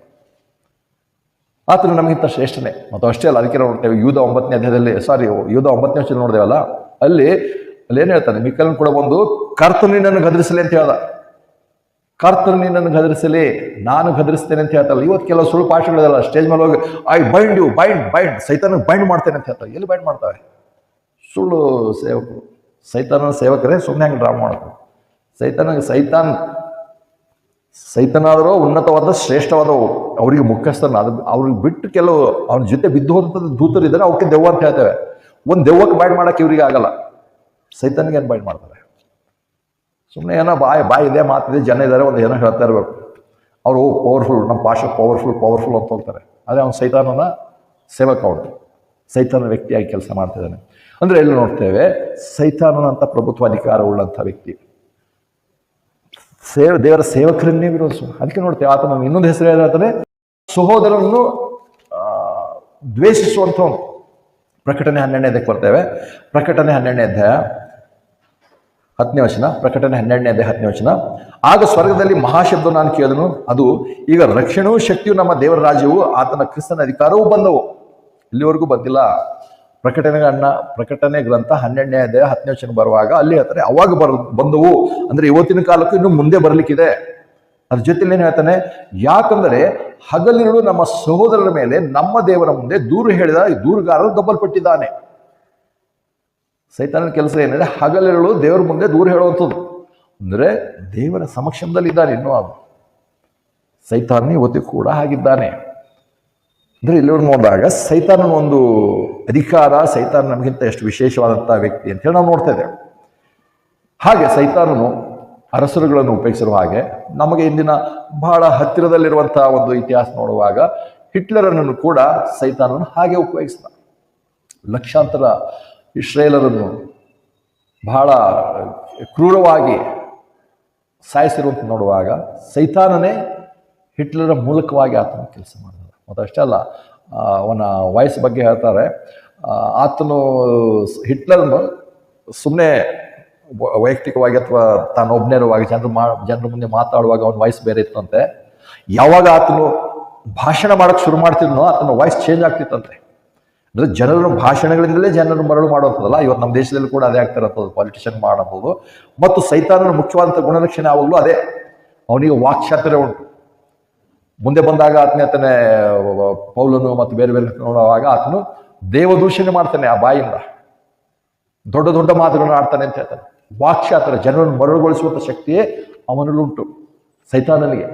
ಆತನು ನಮಗಿಂತ ಶ್ರೇಷ್ಠನೇ. ಮತ್ತು ಅಷ್ಟೇ ಅಲ್ಲ, ಅದಕ್ಕೆ ನೋಡ್ತೇವೆ ಯೂದ 9ನೇ ಅಧ್ಯಾಯದಲ್ಲಿ ಯೂದ 9ನೇ ವಚನ ನೋಡಿದೇವಲ್ಲ, ಅಲ್ಲಿ ಏನ್ ಹೇಳ್ತಾನೆ, ಮಿಕಾಯೇಲನು ಕೂಡ ಒಂದು ಕರ್ತನು ನಿನ್ನನ್ನು ಗದರಿಸಲಿ ಅಂತ ಹೇಳ್ದ. ಕರ್ತನು ನಿನ್ನನ್ನು ಗದರಿಸಲಿ, ನಾನು ಗದರಿಸ್ತೇನೆ ಅಂತ ಹೇಳ್ತಾರಲ್ಲ. ಇವತ್ತು ಕೆಲವು ಸುಳ್ಳು ಪಾಠಗಳಿದಲ್ಲ, ಸ್ಟೇಜ್ ಮೇಲೆ ಹೋಗಿ ಐ ಬೈಂಡ್ ಯು, ಬೈಂಡ್ ಸೈತಾನಿಗೆ ಬೈಂಡ್ ಮಾಡ್ತೇನೆ ಅಂತ ಹೇಳ್ತಾರೆ. ಎಲ್ಲಿ ಬೈಂಡ್ ಮಾಡ್ತಾವೆ? ಸುಳ್ಳು ಸೇವಕರು, ಸೈತಾನನ ಸೇವಕರೇ ಸುಮ್ಮನೆ ಹಂಗೆ ಡ್ರಾಮಾ ಮಾಡ್ತಾರೆ. ಸೈತಾನಾದರೂ ಉನ್ನತವಾದ ಶ್ರೇಷ್ಠವಾದ ಅವರಿಗೆ ಮುಖ್ಯಸ್ಥನ, ಅದು ಅವ್ರಿಗೆ ಬಿಟ್ಟು ಕೆಲವು ಅವನ ಜೊತೆ ಬಿದ್ದು ಹೋದಂಥದ್ದು ದೂತರು ಇದ್ದಾರೆ, ಅವಕ್ಕೆ ದೆವ್ವ ಅಂತ ಹೇಳ್ತೇವೆ. ಒಂದು ದೆವ್ವಕ್ಕೆ ಬೈಂಡ್ ಮಾಡೋಕೆ ಇವ್ರಿಗೆ ಆಗಲ್ಲ, ಸೈತಾನಿಗೆ ಏನು ಬೈಂಡ್ ಮಾಡ್ತಾರೆ? ಸುಮ್ಮನೆ ಏನೋ ಬಾಯಿ ಇದೆ, ಮಾತಿದೆ, ಜನ ಇದ್ದಾರೆ, ಒಂದು ಏನೋ ಹೇಳ್ತಾ ಇರಬೇಕು. ಅವರು ಪವರ್ಫುಲ್, ನಮ್ಮ ಭಾಷೆ ಪವರ್ಫುಲ್ ಅಂತ ಹೋಗ್ತಾರೆ. ಅದೇ ಅವ್ನು ಸೈತಾನನ ಸೇವಕ, ಅವನು ಸೈತಾನ ವ್ಯಕ್ತಿಯಾಗಿ ಕೆಲಸ ಮಾಡ್ತಿದ್ದಾನೆ. ಅಂದರೆ ಎಲ್ಲಿ ನೋಡ್ತೇವೆ ಸೈತಾನನಂಥ ಪ್ರಭುತ್ವಾಧಿಕಾರ ಉಳ್ಳಂಥ ವ್ಯಕ್ತಿ ದೇವರ ಸೇವಕರನ್ನೇ ವಿರೋಧಿಸುವ. ಅದಕ್ಕೆ ನೋಡ್ತೇವೆ ಆತನ ಇನ್ನೊಂದು ಹೆಸರು ಹೇಳ್ತಾನೆ, ಸಹೋದರನನ್ನು ದ್ವೇಷಿಸುವಂಥವನು. ಪ್ರಕಟಣೆ 12ನೇ ಅಧ್ಯಾಯಕ್ಕೆ ಬರ್ತೇವೆ. ಪ್ರಕಟಣೆ 12ನೇ ಅಧ್ಯಾಯ 10ನೇ ವಚನ. ಪ್ರಕಟಣೆ 12ನೇ ಅಧ್ಯಾಯ 10ನೇ ವಚನ. ಆಗ ಸ್ವರ್ಗದಲ್ಲಿ ಮಹಾಶಬ್ದ ನಾನು ಕೇಳಿದನು, ಅದು ಈಗ ರಕ್ಷಣೆಯೂ ಶಕ್ತಿಯು ನಮ್ಮ ದೇವರ ರಾಜ್ಯವು ಆತನ ಕ್ರಿಸ್ತನ ಅಧಿಕಾರವೂ ಬಂದವು. ಇಲ್ಲಿವರೆಗೂ ಬಂದಿಲ್ಲ. ಪ್ರಕಟಣೆ ಗ್ರಂಥ 12ನೇ ಅಧ್ಯಾಯ 10ನೇ ವಚನ ಬರುವಾಗ ಅಲ್ಲಿ ಹೇಳ್ತಾರೆ ಅವಾಗ ಬಂದವು ಅಂದ್ರೆ ಇವತ್ತಿನ ಕಾಲಕ್ಕೂ ಇನ್ನು ಮುಂದೆ ಬರ್ಲಿಕ್ಕಿದೆ. ಅದ್ರ ಜೊತೆಲಿ ಏನ್ ಹೇಳ್ತಾನೆ, ಯಾಕಂದ್ರೆ ಹಗಲಿರುಳು ನಮ್ಮ ಸಹೋದರರ ಮೇಲೆ ನಮ್ಮ ದೇವರ ಮುಂದೆ ದೂರು ಹೇಳಿದ ಈ ದೂರುಗಾರರು ದಬ್ಬಲ್ಪಟ್ಟಿದ್ದಾನೆ. ಸೈತಾನನ ಕೆಲಸ ಏನಿದೆ, ಹಗಲಿರುಳು ದೇವರ ಮುಂದೆ ದೂರು ಹೇಳುವಂಥದ್ದು. ಅಂದ್ರೆ ದೇವರ ಸಮಕ್ಷಮದಲ್ಲಿ ಇದ್ದಾನೆ. ಇನ್ನೂ ಸೈತಾನ ಇವತ್ತಿಗೂ ಕೂಡ ಹಾಗಿದ್ದಾನೆ. ಅಂದ್ರೆ ಇಲ್ಲಿ ನೋಡಿದಾಗ ಸೈತಾನನ ಒಂದು ಅಧಿಕಾರ, ಸೈತಾನ ನಮಗಿಂತ ಎಷ್ಟು ವಿಶೇಷವಾದಂತಹ ವ್ಯಕ್ತಿ ಅಂತ ಹೇಳಿ ನಾವು ನೋಡ್ತಾ ಇದ್ದೇವೆ. ಹಾಗೆ ಸೈತಾನನು ಅರಸರುಗಳನ್ನು ಉಪಯೋಗಿಸಿರುವ ಹಾಗೆ ನಮಗೆ ಇಂದಿನ ಬಹಳ ಹತ್ತಿರದಲ್ಲಿರುವಂತಹ ಒಂದು ಇತಿಹಾಸ ನೋಡುವಾಗ ಹಿಟ್ಲರನ್ನು ಕೂಡ ಸೈತಾನನು ಹಾಗೆ ಉಪಯೋಗಿಸಿದ. ಲಕ್ಷಾಂತರ ಇಸ್ರೇಲರನ್ನು ಬಹಳ ಕ್ರೂರವಾಗಿ ಸಾಯಿಸಿರುವಂತ ನೋಡುವಾಗ ಸೈತಾನನೇ ಹಿಟ್ಲರ ಮೂಲಕವಾಗಿ ಆತನ ಕೆಲಸ ಮಾಡಿದ. ಮತ್ತು ಅಷ್ಟೇ ಅಲ್ಲ, ಅವನ ವಾಯ್ಸ್ ಬಗ್ಗೆ ಹೇಳ್ತಾರೆ, ಆತನು ಹಿಟ್ಲರ್ನು ಸುಮ್ಮನೆ ವೈಯಕ್ತಿಕವಾಗಿ ಅಥವಾ ತಾನೊಬ್ಬನೇರವಾಗಿ ಜನರ ಮುಂದೆ ಮಾತಾಡುವಾಗ ಅವನ ವಾಯ್ಸ್ ಬೇರೆ ಇತ್ತಂತೆ. ಯಾವಾಗ ಆತನು ಭಾಷಣ ಮಾಡೋಕ್ಕೆ ಶುರು ಮಾಡ್ತಿದ್ನೋ ಆತನ ವಾಯ್ಸ್ ಚೇಂಜ್ ಆಗ್ತಿತ್ತಂತೆ. ಅಂದರೆ ಜನರ ಭಾಷಣಗಳಿಂದಲೇ ಜನರನ್ನು ಮರಳು ಮಾಡುವಂಥದ್ದಲ್ಲ. ಇವತ್ತು ನಮ್ಮ ದೇಶದಲ್ಲಿ ಕೂಡ ಅದೇ ಆಗ್ತಿರೋದು, ಪಾಲಿಟಿಷಿಯನ್ ಮಾಡೋದು. ಮತ್ತು ಸೈತಾನನ ಮುಖ್ಯವಾದಂಥ ಗುಣಲಕ್ಷಣ ಯಾವಾಗಲೂ ಅದೇ, ಅವನಿಗೆ ವಾಕ್ಚಾತುರ್ಯ ಉಂಟು. ಮುಂದೆ ಬಂದಾಗ ಆತನೇ ಪೌಲನು ಮತ್ತು ಬೇರೆ ಬೇರೆ ನೋಡುವಾಗ ಆತನು ದೇವದೂಷಣೆ ಮಾಡ್ತಾನೆ. ಆ ಬಾಯಿಂದ ದೊಡ್ಡ ದೊಡ್ಡ ಮಾತುಗಳನ್ನು ಆಡ್ತಾನೆ ಅಂತ ಹೇಳ್ತಾನೆ. ವಾಕ್ಚಾತುರ್ಯ, ಜನರನ್ನು ಮರಳುಗೊಳಿಸುವಂಥ ಶಕ್ತಿಯೇ ಅವನಲ್ಲುಂಟು ಸೈತಾನನಿಗೆ.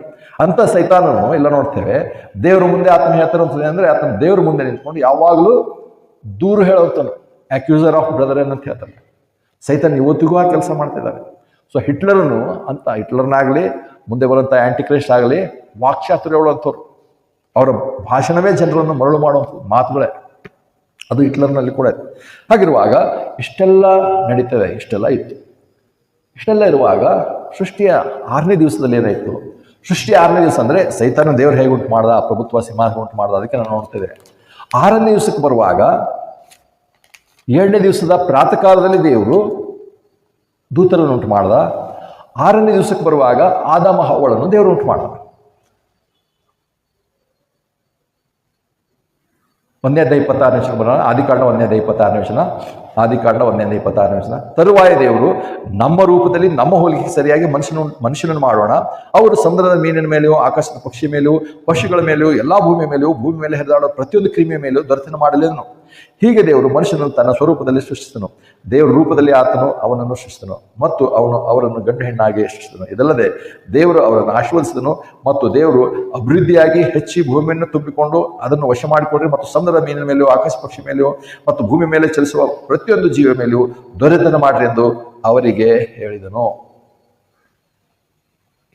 ಅಂತ ಸೈತಾನನು ಎಲ್ಲ ನೋಡ್ತೇವೆ ದೇವರ ಮುಂದೆ ಆತನ ಹೇಳ್ತಾರಂತದೆ ಅಂದರೆ ಆತನ ದೇವರ ಮುಂದೆ ನಿಂತ್ಕೊಂಡು ಯಾವಾಗಲೂ ದೂರು ಹೇಳುವಂತನು, ಅಕ್ಯೂಸರ್ ಆಫ್ ಬ್ರದರ್ ಅಂತ ಹೇಳ್ತಾನೆ. ಸೈತಾನ ಇವತ್ತಿಗೂ ಆ ಕೆಲಸ ಮಾಡ್ತಿದ್ದಾರೆ. ಸೊ ಹಿಟ್ಲರನು ಅಂತ, ಹಿಟ್ಲರ್ನಾಗಲಿ ಮುಂದೆ ಬರುವಂಥ ಆಂಟಿಕ್ರೈಸ್ಟ್ ಆಗಲಿ ವಾಕ್ಚಾತುರ್ಯ ಹೇಳುವಂಥವ್ರು. ಅವರ ಭಾಷಣವೇ ಜನರನ್ನು ಮರಳು ಮಾಡುವಂಥದ್ದು ಮಾತುಗಳೇ. ಅದು ಹಿಟ್ಲರ್ನಲ್ಲಿ ಕೂಡ ಇತ್ತು. ಹಾಗಿರುವಾಗ ಇಷ್ಟೆಲ್ಲ ನಡೀತದೆ, ಇಷ್ಟೆಲ್ಲ ಇತ್ತು. ಇಷ್ಟೆಲ್ಲ ಇರುವಾಗ ಸೃಷ್ಟಿಯ 6ನೇ ದಿವಸದಲ್ಲಿ ಏನಾಯಿತು? ಸೃಷ್ಟಿಯ 6ನೇ ದಿವಸ ಅಂದರೆ ಸೈತಾನ ದೇವರು ಹೇಗೆ ಉಂಟು ಮಾಡ್ದ, ಪ್ರಭುತ್ವ ಸಿಂಹಾಸನ ಉಂಟು ಮಾಡ್ದ, ಅದಕ್ಕೆ ನಾನು ನೋಡ್ತಿದ್ದೆ. 6ನೇ ದಿವಸಕ್ಕೆ ಬರುವಾಗ 7ನೇ ದಿವಸದ ಪ್ರಾತಃ ಕಾಲದಲ್ಲಿ ದೇವರು ದೂತರನ್ನು ಉಂಟು ಮಾಡ್ದ. 6ನೇ ದಿವಸಕ್ಕೆ ಬರುವಾಗ ಆದಾಮ ಹವ್ವಳನ್ನು ದೇವರು ಉಂಟು ಮಾಡ್ದ. 1ನೇ ಅಧ್ಯಾಯ 26ನೇ ವಚನ ಬರೋಣ. ಆದಿಕಾಂಡ 1ನೇ ಅಧ್ಯಾಯ 26ನೇ ವಚನ. ಆದಿಕಾಂಡ 1ನೇ ಅಧ್ಯಾಯ 26ನೇ ವಚನ. ತರುವಾಯ ದೇವರು ನಮ್ಮ ರೂಪದಲ್ಲಿ ನಮ್ಮ ಹೋಲಿಕೆ ಸರಿಯಾಗಿ ಮನುಷ್ಯನನ್ನು ಮಾಡೋಣ, ಅವರು ಸಮುದ್ರದ ಮೀನಿನ ಮೇಲೆಯೂ ಆಕಾಶದ ಪಕ್ಷಿ ಮೇಲೆಯೂ ಪಶುಗಳ ಮೇಲೆಯೂ ಎಲ್ಲಾ ಭೂಮಿಯ ಮೇಲೆಯೂ ಭೂಮಿ ಮೇಲೆ ಹರಿದಾಡೋ ಪ್ರತಿಯೊಂದು ಕ್ರಿಮಿಯ ಮೇಲೆಯೂ ದೊರೆತನ ಮಾಡಲೇನು. ಹೀಗೆ ದೇವರು ಮನುಷ್ಯನನ್ನು ತನ್ನ ಸ್ವರೂಪದಲ್ಲಿ ಸೃಷ್ಟಿಸಿದನು. ದೇವರ ರೂಪದಲ್ಲಿ ಆತನು ಅವನನ್ನು ಸೃಷ್ಟಿಸಿದನು ಮತ್ತು ಅವರನ್ನು ಗಂಡು ಹೆಣ್ಣಾಗಿ ಸೃಷ್ಟಿಸಿದನು. ಇದಲ್ಲದೆ ದೇವರು ಅವರನ್ನು ಆಶೀರ್ವದಿಸಿದನು ಮತ್ತು ದೇವರು ಅಭಿವೃದ್ಧಿಯಾಗಿ ಹೆಚ್ಚಿ ಭೂಮಿಯನ್ನು ತುಂಬಿಕೊಂಡು ಅದನ್ನು ವಶ ಮಾಡಿಕೊಂಡ್ರೆ ಮತ್ತು ಸಮುದ್ರದ ಮೀನಿನ ಮೇಲೆಯೂ ಆಕಾಶ ಪಕ್ಷಿ ಮೇಲೆಯೂ ಮತ್ತು ಭೂಮಿ ಮೇಲೆ ಚಲಿಸುವ ಪ್ರತಿಯೊಂದು ಜೀವ ಮೇಲೆಯೂ ದೊರೆತನ ಮಾಡ್ರಿ ಎಂದು ಅವರಿಗೆ ಹೇಳಿದನು.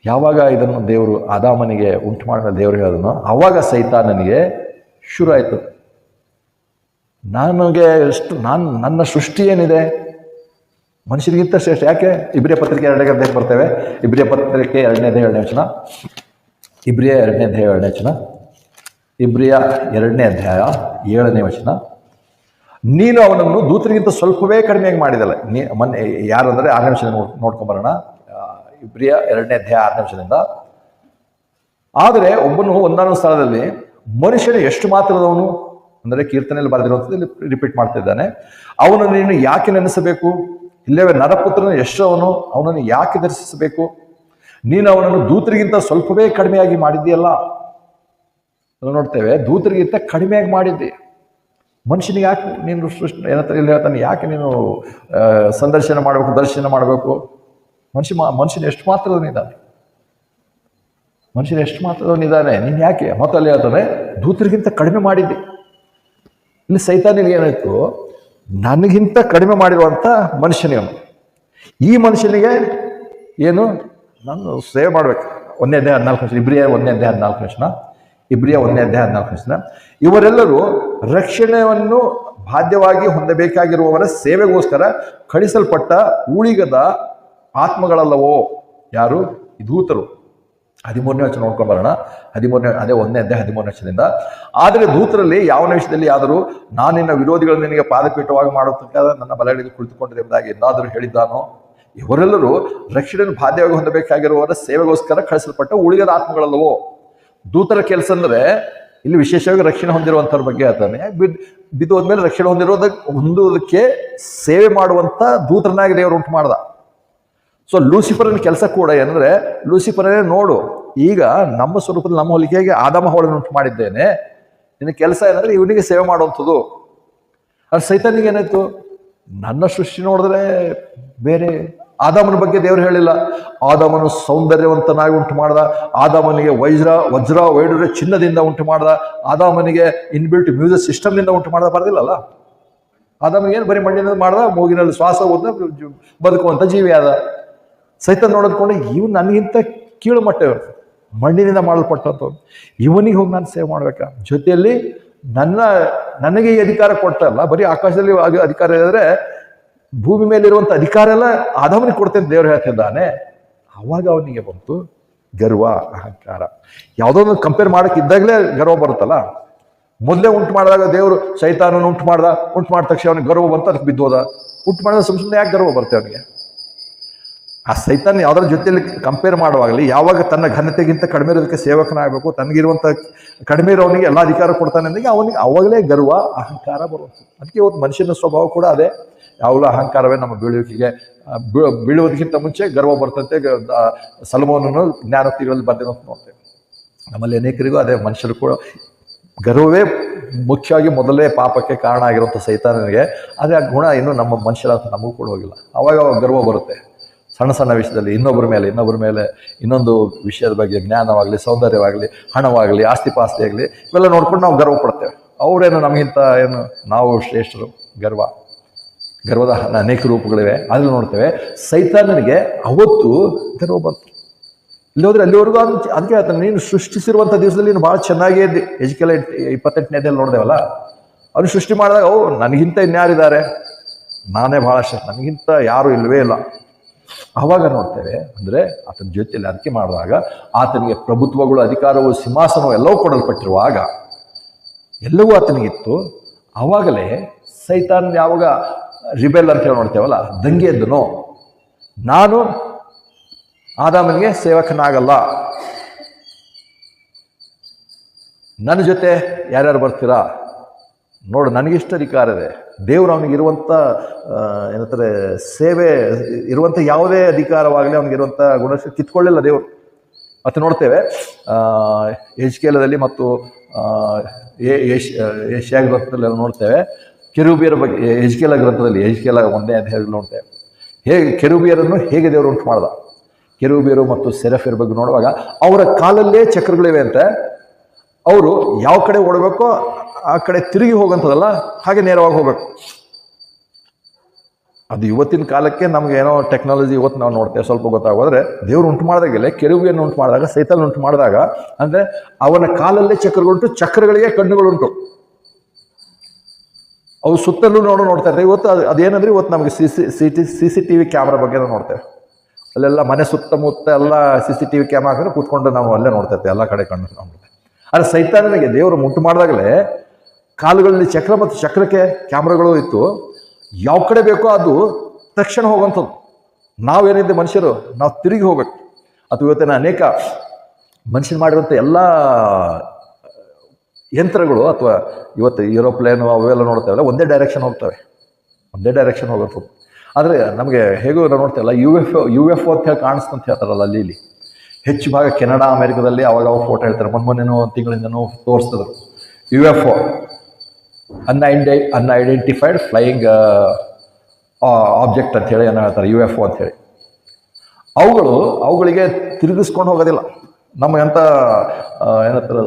ಯಾವಾಗ ಇದನ್ನು ದೇವರು ಆದಾಮನಿಗೆ ಉಂಟು ಮಾಡಿದ ದೇವರು ಹೇಳಿದನು, ಆವಾಗ ಸೈತಾನನಿಗೆ ಶುರು ಆಯಿತು. ನನ್ನ ಸೃಷ್ಟಿ ಏನಿದೆ ಮನುಷ್ಯರಿಗಿಂತ ಶ್ರೇಷ್ಠ. ಯಾಕೆ? ಇಬ್ರಿಯ ಪತ್ರಿಕೆ 2ನೇ ಅಧ್ಯಾಯಕ್ಕೆ ಬರ್ತೇವೆ. ಇಬ್ರಿಯ ಪತ್ರಿಕೆ 2ನೇ ಅಧ್ಯಾಯ 7ನೇ ವಚನ. ಇಬ್ರಿಯ 2ನೇ ಅಧ್ಯಾಯ 7ನೇ ವಚನ. ಇಬ್ರಿಯ 2ನೇ ಅಧ್ಯಾಯ 7ನೇ ವಚನ. ನೀನು ಅವನನ್ನು ದೂತರಿಗಿಂತ ಸ್ವಲ್ಪವೇ ಕಡಿಮೆಯಾಗಿ ಮಾಡಿದಲ್ಲ. ಮೊನ್ನೆ ಯಾರಂದ್ರೆ 6ನೇ ವಚನ ನೋಡ್ಕೊಂಬರೋಣ. ಇಬ್ರಿಯ 2ನೇ ಅಧ್ಯಾಯ 6ನೇ ವಚನದಿಂದ. ಆದರೆ ಒಬ್ಬನು ಒಂದಾನೊಂದು ಸ್ಥಳದಲ್ಲಿ ಮನುಷ್ಯನು ಎಷ್ಟು ಮಾತ್ರದವನು ಅಂದರೆ ಕೀರ್ತನೆಯಲ್ಲಿ ಬರೆದಿರುವಂಥದ್ದು ರಿಪೀಟ್ ಮಾಡ್ತಾ ಇದ್ದಾನೆ. ಅವನನ್ನು ನೀನು ಯಾಕೆ ನೆನೆಸಬೇಕು? ಇಲ್ಲವೇ ನರಪುತ್ರನ ಎಷ್ಟವನು, ಅವನನ್ನು ಯಾಕೆ ದರ್ಶಿಸಬೇಕು? ನೀನು ಅವನನ್ನು ದೂತರಿಗಿಂತ ಸ್ವಲ್ಪವೇ ಕಡಿಮೆಯಾಗಿ ಮಾಡಿದ್ದೀಯಲ್ಲ. ನೋಡ್ತೇವೆ, ದೂತರಿಗಿಂತ ಕಡಿಮೆಯಾಗಿ ಮಾಡಿದ್ದಿ. ಮನುಷ್ಯನಿಗೆ ಯಾಕೆ ನೀನು ಏನಂತ ಇಲ್ಲಿ ಹೇಳ್ತಾನೆ, ಯಾಕೆ ನೀನು ಸಂದರ್ಶನ ಮಾಡಬೇಕು, ದರ್ಶನ ಮಾಡಬೇಕು? ಮನುಷ್ಯನ ಎಷ್ಟು ಮಾತ್ರದವನಿದ್ದಾನೆ, ಮನುಷ್ಯನ ಎಷ್ಟು ಮಾತ್ರದವನಿದ್ದಾನೆ, ನೀನು ಯಾಕೆ? ಮತ್ತು ಅಲ್ಲಿ ಹೇಳ್ತಾನೆ ದೂತರಿಗಿಂತ ಕಡಿಮೆ ಮಾಡಿದ್ದಿ. ಇಲ್ಲಿ ಸೈತಾನಿಗೆ ಏನಾಯ್ತು, ನನಗಿಂತ ಕಡಿಮೆ ಮಾಡಿರುವಂಥ ಮನುಷ್ಯನಿಗೆ, ಈ ಮನುಷ್ಯನಿಗೆ ಏನು ನಾನು ಸೇವೆ ಮಾಡ್ಬೇಕು. 1ನೇ ಅಧ್ಯಾಯ 14ನೇ ವಚನ. ಇಬ್ರಿಯ 1ನೇ ಅಧ್ಯಾಯ 14ನೇ ವಚನ. ಇಬ್ರಿಯ 1ನೇ ಅಧ್ಯಾಯ 14ನೇ ವಚನ. ಇವರೆಲ್ಲರೂ ರಕ್ಷಣೆಯನ್ನು ಬಾಧ್ಯವಾಗಿ ಹೊಂದಬೇಕಾಗಿರುವವರ ಸೇವೆಗೋಸ್ಕರ ಕಳಿಸಲ್ಪಟ್ಟ ಉಳಿಗದ ಆತ್ಮಗಳಲ್ಲವೋ? ಯಾರು? ದೂತರು. 13ನೇ ವಚನ ನೋಡ್ಕೊಂಡು ಬರೋಣ. 13ನೇ ಅದೇ 1ನೇ ಅಧ್ಯಾಯ 13ನೇ ವಚನದಿಂದ. ಆದರೆ ದೂತರಲ್ಲಿ ಯಾವನ ವಿಷಯದಲ್ಲಿ ಆದರೂ ನಾನು ನಿನ್ನ ವಿರೋಧಿಗಳನ್ನು ನಿನಗೆ ಪಾದಪೀಠವಾಗಿ ಮಾಡತಕ್ಕ ನನ್ನ ಬಲಗಳಿಗೆ ಕುಳಿತುಕೊಂಡಿದೆ ಎಂಬುದಾಗಿ ಎಂದಾದರೂ ಹೇಳಿದ್ದಾನೋ? ಇವರೆಲ್ಲರೂ ರಕ್ಷಣೆಯನ್ನು ಬಾಧ್ಯವಾಗಿ ಹೊಂದಬೇಕಾಗಿರುವವರ ಸೇವೆಗೋಸ್ಕರ ಕಳಿಸಲ್ಪಟ್ಟ ಉಳಿಗದ ಆತ್ಮಗಳಲ್ಲವೋ? ದೂತರ ಕೆಲಸ ಅಂದರೆ ಇಲ್ಲಿ ವಿಶೇಷವಾಗಿ ರಕ್ಷಣೆ ಹೊಂದಿರುವಂಥವ್ರ ಬಗ್ಗೆ ಹೇಳ್ತಾನೆ. ಬಿದ್ದು ಹೋದ್ಮೇಲೆ ರಕ್ಷಣೆ ಹೊಂದುವುದಕ್ಕೆ ಸೇವೆ ಮಾಡುವಂಥ ದೂತರನ್ನಾಗಿ ದೇವರು ಉಂಟು ಮಾಡ್ದ. ಸೊ ಲೂಸಿಫರನ ಕೆಲಸ ಕೂಡ ಏನಂದ್ರೆ, ಲೂಸಿಫರನೇ ನೋಡು, ಈಗ ನಮ್ಮ ಸ್ವರೂಪದಲ್ಲಿ ನಮ್ಮ ಹೋಲಿಕೆಗೆ ಆದಾಮ ಹವ್ವಳನ್ನು ಉಂಟು ಮಾಡಿದ್ದೇನೆ, ನಿನ್ನ ಕೆಲಸ ಏನಂದ್ರೆ ಇವನಿಗೆ ಸೇವೆ ಮಾಡುವಂಥದ್ದು. ಅದು ಸೈತಾನಿಗೆ ಏನಾಯ್ತು, ನನ್ನ ಸೃಷ್ಟಿ ನೋಡಿದ್ರೆ ಬೇರೆ. ಆದಾಮನ ಬಗ್ಗೆ ದೇವರು ಹೇಳಿಲ್ಲ. ಆದಾಮನು ಸೌಂದರ್ಯವಂತನಾಗಿ ಉಂಟು ಮಾಡ್ದ, ಆದಾಮನಿಗೆ ವಜ್ರ ವೈಡೂರ್ಯ ಚಿನ್ನದಿಂದ ಉಂಟು ಮಾಡ್ದ, ಆದಾಮನಿಗೆ ಇನ್ಬಿಲ್ಟ್ ಮ್ಯೂಸಿಕ್ ಸಿಸ್ಟಮ್ನಿಂದ ಉಂಟು ಮಾಡ್ದ ಬರ್ದಿಲ್ಲಲ್ಲ. ಆದಾಮನಿಗೆ ಏನು ಬರೀ ಮಣ್ಣಿನಿಂದ ಮಾಡ್ದ, ಮೂಗಿನಲ್ಲಿ ಶ್ವಾಸ ಹೋದ, ಬದುಕುವಂಥ ಜೀವಿ ಆದ. ಸೈತಾನ್ ನೋಡಿದ್ಕೊಂಡು ಇವ್ ನನಗಿಂತ ಕೀಳು ಮಟ್ಟ, ಮಣ್ಣಿನಿಂದ ಮಾಡಲ್ಪಟ್ಟಂಥವ್ರು, ಇವನಿಗೆ ಹೋಗಿ ನಾನು ಸೇವೆ ಮಾಡ್ಬೇಕಾ? ಜೊತೆಯಲ್ಲಿ ನನಗೆ ಈ ಅಧಿಕಾರ ಕೊಟ್ಟಲ್ಲ, ಬರೀ ಆಕಾಶದಲ್ಲಿ ಅಧಿಕಾರ ಇದ್ರೆ ಭೂಮಿ ಮೇಲಿರುವಂಥ ಅಧಿಕಾರ ಎಲ್ಲ ಆದಾಮನಿಗೆ ಕೊಡ್ತೇನೆ ದೇವರು ಹೇಳ್ತಿದ್ದಾನೆ. ಆವಾಗ ಅವನಿಗೆ ಬಂತು ಗರ್ವ, ಅಹಂಕಾರ. ಯಾವುದೋ ಒಂದು ಕಂಪೇರ್ ಮಾಡಕ್ಕೆ ಇದ್ದಾಗಲೇ ಗರ್ವ ಬರುತ್ತಲ್ಲ. ಮೊದಲೇ ಉಂಟು ಮಾಡಿದಾಗ ದೇವರು ಸೈತಾನನ್ನು ಉಂಟು ಮಾಡಿದ ತಕ್ಷಣ ಅವನಿಗೆ ಗರ್ವ ಬಂತು, ಅದಕ್ಕೆ ಬಿದ್ದೋದ. ಉಂಟು ಮಾಡಿದ ಸುಮ್ಮನೆ ಯಾಕೆ ಗರ್ವ ಬರುತ್ತೆ ಅವನಿಗೆ? ಆ ಸೈತಾನ್ ಯಾವುದರ ಜೊತೆಯಲ್ಲಿ ಕಂಪೇರ್ ಮಾಡುವಾಗಲಿ, ಯಾವಾಗ ತನ್ನ ಘನತೆಗಿಂತ ಕಡಿಮೆ ಇರೋದಕ್ಕೆ ಸೇವಕನಾಗಬೇಕು, ತನಗಿರುವಂಥ ಕಡಿಮೆ ಇರೋವನಿಗೆ ಎಲ್ಲ ಅಧಿಕಾರ ಕೊಡ್ತಾನೆ ಅಂದಾಗ ಅವನಿಗೆ ಅವಾಗಲೇ ಗರ್ವ, ಅಹಂಕಾರ ಬರುತ್ತೆ. ಅದಕ್ಕೆ ಇವತ್ತು ಮನುಷ್ಯನ ಸ್ವಭಾವ ಕೂಡ ಅದೇ. ಯಾವಾಗಲೂ ಅಹಂಕಾರವೇ ನಮ್ಮ ಬೀಳುವಿಕೆಗೆ, ಬೀಳುವುದಕ್ಕಿಂತ ಮುಂಚೆ ಗರ್ವ ಬರ್ತಂತೆ. ಸೊಲೊಮೋನನು ಜ್ಞಾನೋಕ್ತಿಗಳಲ್ಲಿ ಬಂದಿರೋಂತ ನೋಡ್ತೇವೆ. ನಮ್ಮಲ್ಲಿ ಅನೇಕರಿಗೂ ಅದೇ, ಮನುಷ್ಯರು ಕೂಡ ಗರ್ವವೇ ಮುಖ್ಯವಾಗಿ ಮೊದಲೇ ಪಾಪಕ್ಕೆ ಕಾರಣ ಆಗಿರುವಂಥ ಸೈತಾನನಿಗೆ. ಆದರೆ ಆ ಗುಣ ಇನ್ನೂ ನಮ್ಮ ಮನುಷ್ಯರ ನಮಗೂ ಕೂಡ ಹೋಗಿಲ್ಲ. ಅವಾಗ ಗರ್ವ ಬರುತ್ತೆ. ಸಣ್ಣ ಸಣ್ಣ ವಿಷಯದಲ್ಲಿ ಇನ್ನೊಬ್ಬರ ಮೇಲೆ ಇನ್ನೊಂದು ವಿಷಯದ ಬಗ್ಗೆ, ಜ್ಞಾನವಾಗಲಿ, ಸೌಂದರ್ಯವಾಗಲಿ, ಹಣವಾಗಲಿ, ಆಸ್ತಿ ಆಗಲಿ, ಇವೆಲ್ಲ ನೋಡ್ಕೊಂಡು ನಾವು ಗರ್ವ ಪಡ್ತೇವೆ. ಅವರೇನು ನಮಗಿಂತ ಏನು ನಾವು ಶ್ರೇಷ್ಠರು. ಗರ್ವದ ಅನೇಕ ರೂಪಗಳಿವೆ, ಅದನ್ನು ನೋಡ್ತೇವೆ. ಸೈತಾನನಿಗೆ ಅವತ್ತು ಗರ್ವ ಬಂತು. ಇಲ್ಲಿ ಹೋದ್ರೆ ಅಲ್ಲಿವರೆಗೂ ಅದಕ್ಕೆ ಹೇಳ್ತಾನೆ, ನೀನು ಸೃಷ್ಟಿಸಿರುವಂಥ ದಿವಸದಲ್ಲಿ ನೀನು ಭಾಳ ಚೆನ್ನಾಗೇ ಇದ್ದಿ. ಎಜ್ಕೇಲ 28ನೇದಲ್ಲಿ ನೋಡಿದೆವಲ್ಲ, ಅವನು ಸೃಷ್ಟಿ ಮಾಡಿದಾಗ ನನಗಿಂತ ಇನ್ಯಾರಿದ್ದಾರೆ, ನಾನೇ ಭಾಳ ಶ್ರೇಷ್ಠ, ನನಗಿಂತ ಯಾರು ಇಲ್ಲವೇ ಇಲ್ಲ. ಆವಾಗ ನೋಡ್ತೇವೆ ಅಂದರೆ ಆತನ ಜೊತೆಯಲ್ಲಿ ಅದಕ್ಕೆ ಮಾಡಿದಾಗ ಆತನಿಗೆ ಪ್ರಭುತ್ವಗಳು, ಅಧಿಕಾರವು, ಸಿಂಹಾಸನವು ಎಲ್ಲವೂ ಕೊಡಲ್ಪಟ್ಟಿರುವಾಗ, ಎಲ್ಲವೂ ಆತನಿಗಿತ್ತು. ಆವಾಗಲೇ ಸೈತಾನ್ ಯಾವಾಗ ರಿಬೆಲ್ ಅಂತ ಹೇಳಿ ನೋಡ್ತೇವಲ್ಲ, ದಂಗೆ ಎದ್ದನು, ನಾನು ಆದಾಮನಿಗೆ ಸೇವಕನಾಗಲ್ಲ, ನನ್ನ ಜೊತೆ ಯಾರ್ಯಾರು ಬರ್ತೀರಾ ನೋಡು, ನನಗಿಷ್ಟ ಅಧಿಕಾರ ಇದೆ. ದೇವರು ಅವನಿಗಿರುವಂಥ ಏನಂತಾರೆ ಸೇವೆ ಇರುವಂಥ ಯಾವುದೇ ಅಧಿಕಾರವಾಗಲಿ ಅವನಿಗಿರುವಂಥ ಗುಣ ಕಿತ್ಕೊಳ್ಳಿಲ್ಲ ದೇವರು. ಮತ್ತು ನೋಡ್ತೇವೆ ಎಜ್ಕೇಲದಲ್ಲಿ ಮತ್ತು ಏಷ್ಯಾ ಗ್ರಂಥದಲ್ಲಿ ನೋಡ್ತೇವೆ ಕೆರೂಬಿಯರ ಬಗ್ಗೆ. ಎಜ್ಕೇಲ ಗ್ರಂಥದಲ್ಲಿ, ಎಜ್ಕೇಲ 1ನೇ ಅಧ್ಯಾಯದಲ್ಲಿ ನೋಡ್ತೇವೆ ಹೇಗೆ ಕೆರೂಬಿಯರನ್ನು ಹೇಗೆ ದೇವರು ಉಂಟು ಮಾಡ್ದ. ಕೆರೂಬಿಯರು ಮತ್ತು ಸೆರಫಿಯರ ಬಗ್ಗೆ ನೋಡುವಾಗ ಅವರ ಕಾಲಲ್ಲೇ ಚಕ್ರಗಳಿವೆ ಅಂತೆ. ಅವರು ಯಾವ ಕಡೆ ಓಡಬೇಕೋ ಆ ಕಡೆ ತಿರುಗಿ ಹೋಗಂಥದ್ದಲ್ಲ, ಹಾಗೆ ನೇರವಾಗಿ ಹೋಗ್ಬೇಕು. ಅದು ಇವತ್ತಿನ ಕಾಲಕ್ಕೆ ನಮ್ಗೆ ಏನೋ ಟೆಕ್ನಾಲಜಿ ಇವತ್ತು ನಾವು ನೋಡ್ತೇವೆ, ಸ್ವಲ್ಪ ಗೊತ್ತಾಗೋದ್ರೆ ದೇವ್ರು ಉಂಟು ಮಾಡಿದಾಗಲೇ ಕೆರೂಬಿಯನ್ನು ಉಂಟು ಮಾಡಿದಾಗ, ಸೈತಾನ್ ಉಂಟು ಮಾಡಿದಾಗ, ಅಂದರೆ ಅವನ ಕಾಲಲ್ಲೇ ಚಕ್ರಗಳುಂಟು, ಚಕ್ರಗಳಿಗೆ ಕಣ್ಣುಗಳುಂಟು. ಅವು ಸುತ್ತಲೂ ನೋಡ್ತಾ ಇರ್ತೇವೆ. ಇವತ್ತು ಅದೇನಂದ್ರೆ ಇವತ್ತು ನಮಗೆ CCTV ಕ್ಯಾಮ್ರಾ ಬಗ್ಗೆ ನಾವು ನೋಡ್ತೇವೆ. ಅಲ್ಲೆಲ್ಲ ಮನೆ ಸುತ್ತಮುತ್ತ ಎಲ್ಲ CCTV ಕ್ಯಾಮ್ರಾ ಹಾಕಿದ್ರೆ ಕೂತ್ಕೊಂಡು ನಾವು ಅಲ್ಲೇ ನೋಡ್ತಾ ಇರ್ತೇವೆ, ಎಲ್ಲ ಕಡೆ ಕಣ್ಣು ನೋಡ್ತೇವೆ. ಆದರೆ ಸೈತಾನನಿಗೆ ದೇವರು ಉಂಟು ಮಾಡಿದಾಗಲೇ ಕಾಲುಗಳಲ್ಲಿ ಚಕ್ರ ಮತ್ತು ಚಕ್ರಕ್ಕೆ ಕ್ಯಾಮ್ರಾಗಳು ಇತ್ತು. ಯಾವ ಕಡೆ ಬೇಕೋ ಅದು ತಕ್ಷಣ ಹೋಗುವಂಥದ್ದು. ನಾವೇನಿದ್ದೆ ಮನುಷ್ಯರು, ನಾವು ತಿರುಗಿ ಹೋಗ್ಬೇಕು. ಅಥವಾ ಇವತ್ತಿನ ಅನೇಕ ಮನುಷ್ಯರು ಮಾಡಿರುವಂಥ ಎಲ್ಲ ಯಂತ್ರಗಳು ಅಥವಾ ಇವತ್ತು ಏರೋಪ್ಲೇನು ಅವೆಲ್ಲ ನೋಡ್ತೇವಲ್ಲ, ಒಂದೇ ಡೈರೆಕ್ಷನ್ ಹೋಗ್ತವೆ, ಒಂದೇ ಡೈರೆಕ್ಷನ್ ಹೋಗುತ್ತೆ. ಆದರೆ ನಮಗೆ ಹೇಗೂ ನಾವು ನೋಡ್ತೇವಲ್ಲ, UFO ಅಂತ ಹೇಳಿ ಕಾಣಿಸ್ತಂತ ಹೇಳ್ತಾರಲ್ಲ, ಅಲ್ಲಿ ಹೆಚ್ಚು ಭಾಗ ಕೆನಡಾ, ಅಮೆರಿಕದಲ್ಲಿ ಅವಾಗ ಫೋಟೋ ಹೇಳ್ತಾರೆ. ಮೊನ್ನೆನೋ ಒಂದು ತಿಂಗಳಿಂದನೂ ತೋರಿಸಿದ್ರು. UFO ಅನ್ಐಡೆಂಟಿಫೈಡ್ ಫ್ಲೈಯಿಂಗ್ ಆಬ್ಜೆಕ್ಟ್ ಅಂತೇಳಿ ಏನೋ ಹೇಳ್ತಾರೆ, UFO ಅಂಥೇಳಿ. ಅವುಗಳಿಗೆ ತಿರುಗಿಸ್ಕೊಂಡು ಹೋಗೋದಿಲ್ಲ. ನಮಗಂತ ಏನಂತಾರೆ